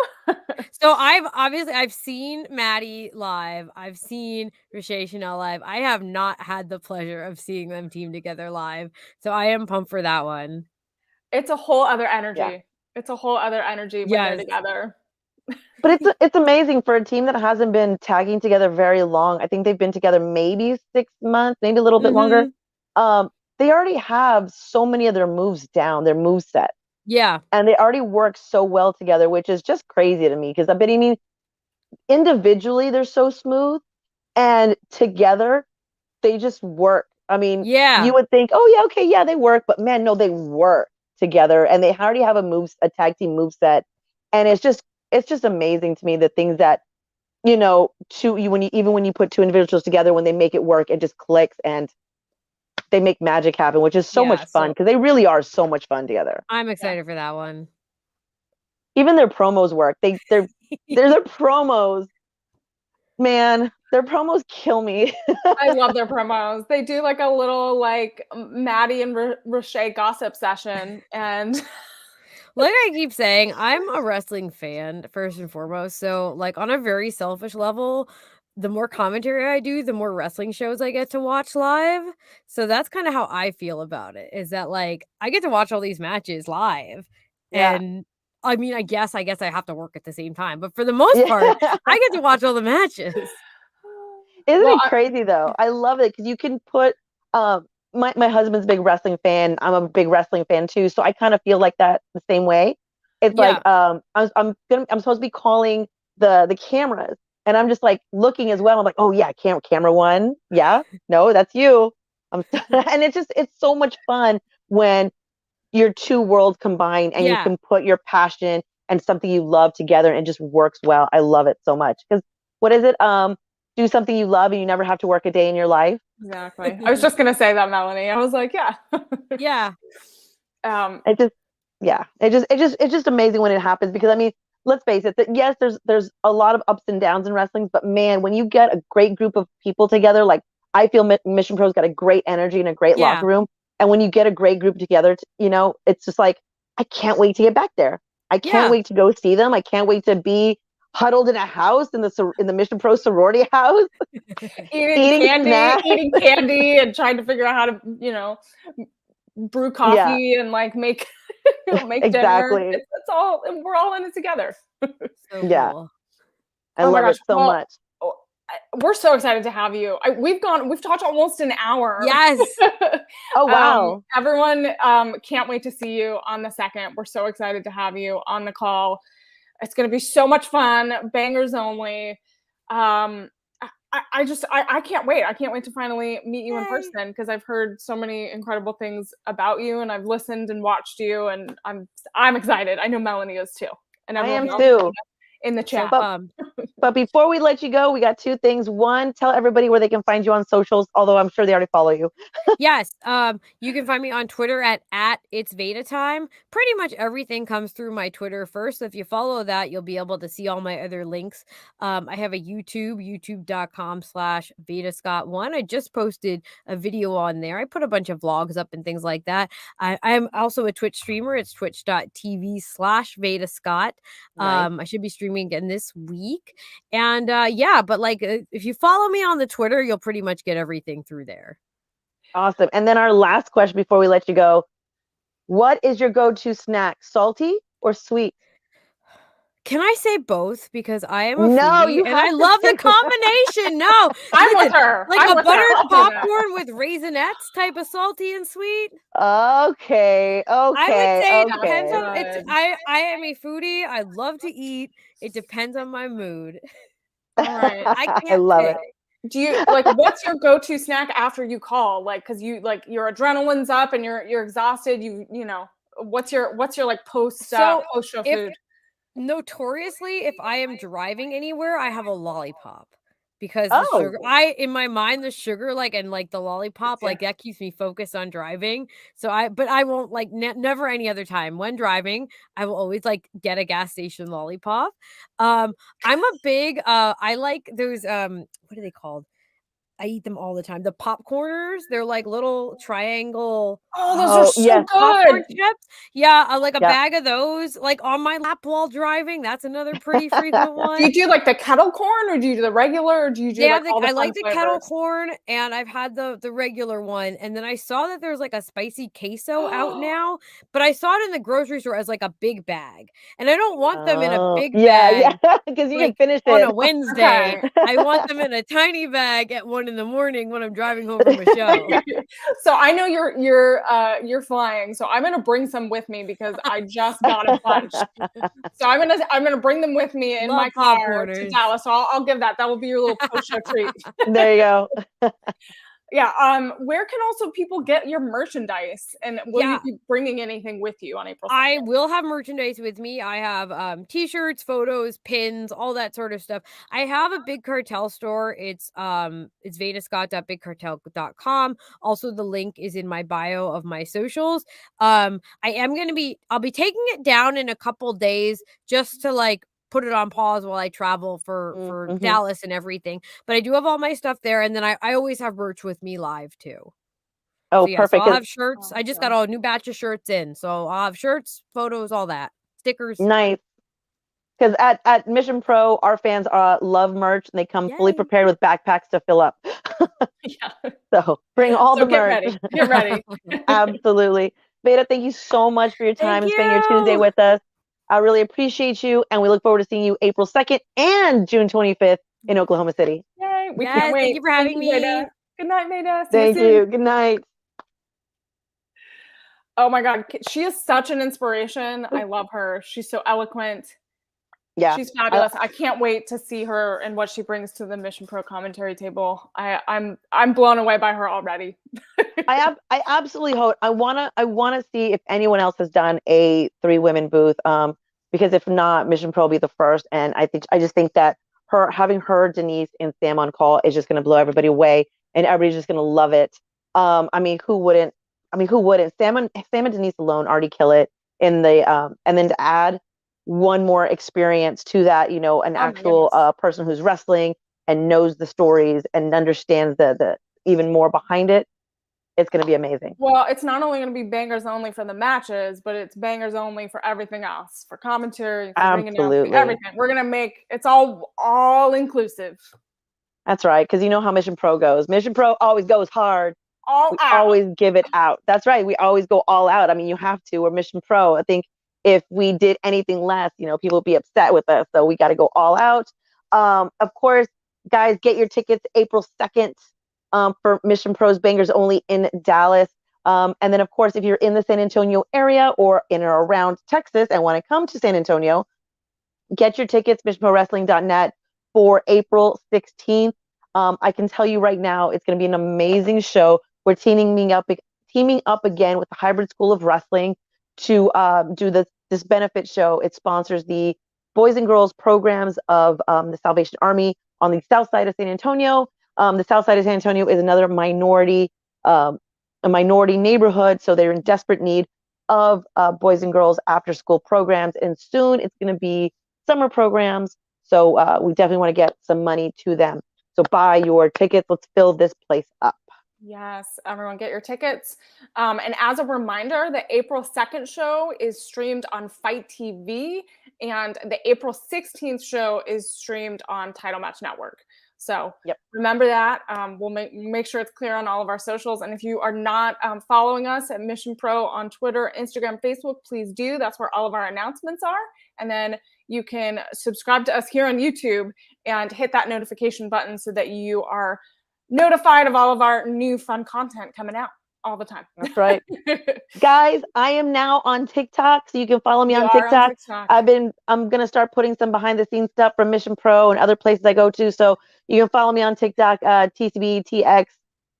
So I've seen Maddie live. I've seen Riche Chanel live. I have not had the pleasure of seeing them team together live. So I am pumped for that one. It's a whole other energy. Yeah. It's a whole other energy when they're together. But it's amazing for a team that hasn't been tagging together very long. I think they've been together maybe 6 months, maybe a little bit longer. They already have so many of their moves down, their move set. Yeah. And they already work so well together, which is just crazy to me because individually they're so smooth, and together they just work. I mean, you would think, oh yeah, okay, yeah, they work, but man, no, they work together, and they already have a tag team move set, and it's just amazing to me the things that when you put two individuals together, when they make it work, it just clicks and they make magic happen, which is so much fun because they really are so much fun together. I'm excited for that one. Even their promos work. Their promos, man, their promos kill me. I love their promos. They do a little Maddie and Riche gossip session, and like I keep saying, I'm a wrestling fan first and foremost. So on a very selfish level, the more commentary I do, the more wrestling shows I get to watch live. So that's kind of how I feel about it, is that I get to watch all these matches live. Yeah. And I mean, I guess I have to work at the same time, but for the most part, I get to watch all the matches. Isn't it crazy though? I love it because you can put my husband's a big wrestling fan. I'm a big wrestling fan too, so I kind of feel like that the same way. It's I'm supposed to be calling the cameras, and I'm just looking as well. I'm like, oh yeah, camera one, yeah, no, that's you. And it's so much fun when your two worlds combine and you can put your passion and something you love together, and it just works well. I love it so much because what is it? Do something you love and you never have to work a day in your life. Exactly. I was just gonna say that, Melanie. I was like, yeah. Yeah. It's just amazing when it happens because I mean, let's face it, that yes, there's a lot of ups and downs in wrestling, but man, when you get a great group of people together, like I feel Mission Pro's got a great energy and a great locker room. And when you get a great group together, it's just like, I can't wait to get back there. I can't wait to go see them. I can't wait to be huddled in a house in the Mission Pro sorority house, eating candy and trying to figure out how to, brew coffee and like make exactly. dinner. It's all, and we're all in it together. So cool. I love it so much. We're so excited to have you. We've talked almost an hour. Yes. Oh, wow. Everyone can't wait to see you on the 2nd. We're so excited to have you on the call. It's going to be so much fun. Bangerz only. I can't wait. I can't wait to finally meet you in person, because I've heard so many incredible things about you, and I've listened and watched you, and I'm excited. I know Melanie is too. And I am too. In the chat. But before we let you go, we got 2 things. One, tell everybody where they can find you on socials, although I'm sure they already follow you. Yes. You can find me on Twitter at It's Veda Time. Pretty much everything comes through my Twitter first. So if you follow that, you'll be able to see all my other links. I have a youtube.com/Veda Scott1. I just posted a video on there. I put a bunch of vlogs up and things like that. I'm also a Twitch streamer. It's twitch.tv/Veda Scott. I should be streaming again this week. And but like if you follow me on the Twitter, you'll pretty much get everything through there. Awesome. And then our last question before we let you go, what is your go-to snack, salty or sweet? Can I say both? Because I am a foodie and I love the combination. No, I'm with her. Like a buttered popcorn with Raisinets type of salty and sweet. Okay. I would say it depends on I am a foodie. I love to eat. It depends on my mood. All right. I love it. Do you what's your go-to snack after you call? Like, cause your adrenaline's up and you're exhausted. What's your like post-show food? Notoriously, if I am driving anywhere, I have a lollipop, because the sugar, in my mind, the sugar, the lollipop, that keeps me focused on driving. So I won't never any other time when driving, I will always get a gas station lollipop. I'm a big, I like those, what are they called? I eat them all the time. The popcorners, they're like little triangle. Oh, those are so good. Popcorn chips. Yeah, a bag of those, on my lap while driving. That's another pretty frequent one. Do you do the kettle corn, or do you do the regular, or do you do all the I like the flavors? kettle corn, and I've had the regular one. And then I saw that there's a spicy queso out now, but I saw it in the grocery store as a big bag. And I don't want them in a big bag. Yeah, because you can finish it on a Wednesday. I want them in a tiny bag at 1 a.m. when I'm driving home from a show. So I know you're flying, so I'm gonna bring some with me, because I just got a bunch. So I'm gonna bring them with me in my car to Dallas. So I'll give that. That will be your little post-show treat. There you go. Yeah. Where can also people get your merchandise, and will you be bringing anything with you on April 2nd? I will have merchandise with me. I have t-shirts, photos, pins, all that sort of stuff. I have a Big Cartel store. It's vedascott.bigcartel.com. Also, the link is in my bio of my socials. I'll be taking it down in a couple days, just to put it on pause while I travel for Dallas and everything. But I do have all my stuff there. And then I always have merch with me live too. Oh, perfect. So I'll have shirts. I just got a new batch of shirts in. So I'll have shirts, photos, all that. Stickers. Nice. Because at Mission Pro, our fans love merch, and they come fully prepared with backpacks to fill up. So bring all the merch. Get ready. Absolutely. Veda, thank you so much for your time and spending your Tuesday with us. I really appreciate you, and we look forward to seeing you April 2nd and June 25th in Oklahoma City. Yay, we can't wait. Thank you for having me. Veda. Good night, Veda. Thank you. Good night. Oh my God, she is such an inspiration. I love her. She's so eloquent. Yeah, she's fabulous. I can't wait to see her and what she brings to the Mission Pro commentary table. I'm blown away by her already. I absolutely hope. I wanna see if anyone else has done a 3-women booth. Because if not, Mission Pro will be the first. And I just think that having her, Denise, and Sam on call is just gonna blow everybody away, and everybody's just gonna love it. Who wouldn't? Sam and Denise alone already kill it in the and then to add one more experience to that, an actual person who's wrestling and knows the stories and understands the even more behind it. It's going to be amazing. Well, it's not only going to be Bangerz only for the matches, but it's Bangerz only for everything else, for commentary, for ring announcing, everything. We're going to make it's all inclusive. That's right, because you know how Mission Pro goes. Mission Pro always goes hard. All out. Always give it out. That's right. We always go all out. I mean, you have to. We're Mission Pro. I think if we did anything less, people would be upset with us. So we got to go all out. Of course, guys, get your tickets April 2nd for Mission Pro's Bangerz only in Dallas. And then, of course, if you're in the San Antonio area or in or around Texas and want to come to San Antonio, get your tickets, missionprowrestling.net for April 16th. I can tell you right now, it's going to be an amazing show. We're teaming up again with the Hybrid School of Wrestling to do this benefit show. It sponsors the boys and girls programs of the Salvation Army on the south side of San Antonio. The south side of San Antonio is another minority neighborhood, so they're in desperate need of boys and girls after school programs. And soon it's going to be summer programs, so we definitely want to get some money to them. So buy your tickets. Let's fill this place up. Yes, everyone get your tickets. And as a reminder, the April 2nd show is streamed on Fight TV, and the April 16th show is streamed on Title Match Network. So remember that. We'll make sure it's clear on all of our socials. And if you are not following us at Mission Pro on Twitter, Instagram, Facebook, please do. That's where all of our announcements are. And then you can subscribe to us here on YouTube and hit that notification button so that you are notified of all of our new fun content coming out all the time. That's right. Guys, I am now on TikTok, so you can follow me on TikTok. I'm going to start putting some behind the scenes stuff from Mission Pro and other places I go to. So you can follow me on TikTok, TCBTX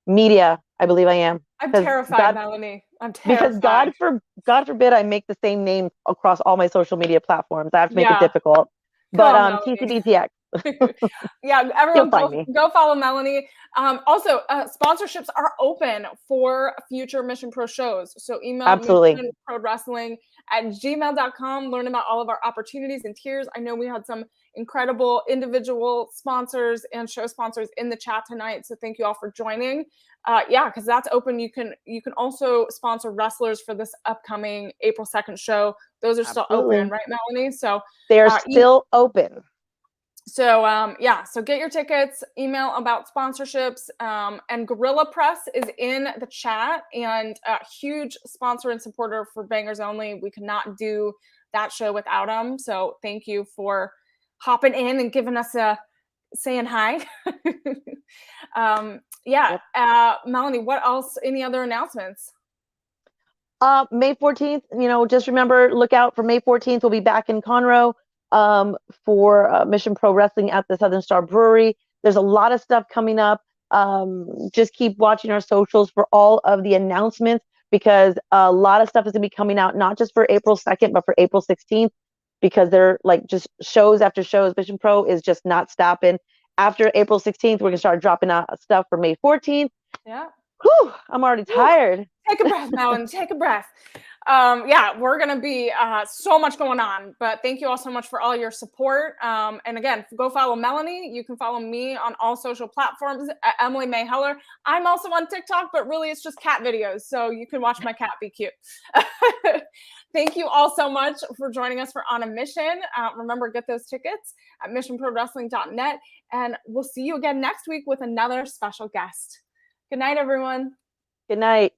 Media, I believe I am. I'm terrified, Melanie. I'm terrified. Because God forbid I make the same name across all my social media platforms. I have to make it difficult. But TCBTX. Yeah, everyone go follow Melanie. Also, sponsorships are open for future Mission Pro shows. So email missionprowrestling@gmail.com. Learn about all of our opportunities and tiers. I know we had some incredible individual sponsors and show sponsors in the chat tonight. So thank you all for joining. Because that's open. You can also sponsor wrestlers for this upcoming April 2nd show. Those are still open, right, Melanie? So they are still open. So so get your tickets, email about sponsorships, and Gorilla Press is in the chat and a huge sponsor and supporter for Bangerz Only. We could not do that show without them. So thank you for hopping in and giving us saying hi. Melanie, what else? Any other announcements? May 14th, just remember, look out for May 14th. We'll be back in Conroe for Mission Pro Wrestling at the Southern Star Brewery. There's a lot of stuff coming up. Just keep watching our socials for all of the announcements, because a lot of stuff is going to be coming out, not just for April 2nd, but for April 16th, because they're like just shows after shows. Mission Pro is just not stopping. After April 16th, we're going to start dropping out stuff for May 14th. Yeah. Whew, I'm already tired. Take a breath, Melanie. Take a breath. We're going to be so much going on, but thank you all so much for all your support. And again, go follow Melanie. You can follow me on all social platforms at Emily Mae Heller. I'm also on TikTok, but really it's just cat videos. So you can watch my cat be cute. Thank you all so much for joining us for On a Mission. Remember, get those tickets at missionprowrestling.net. And we'll see you again next week with another special guest. Good night, everyone. Good night.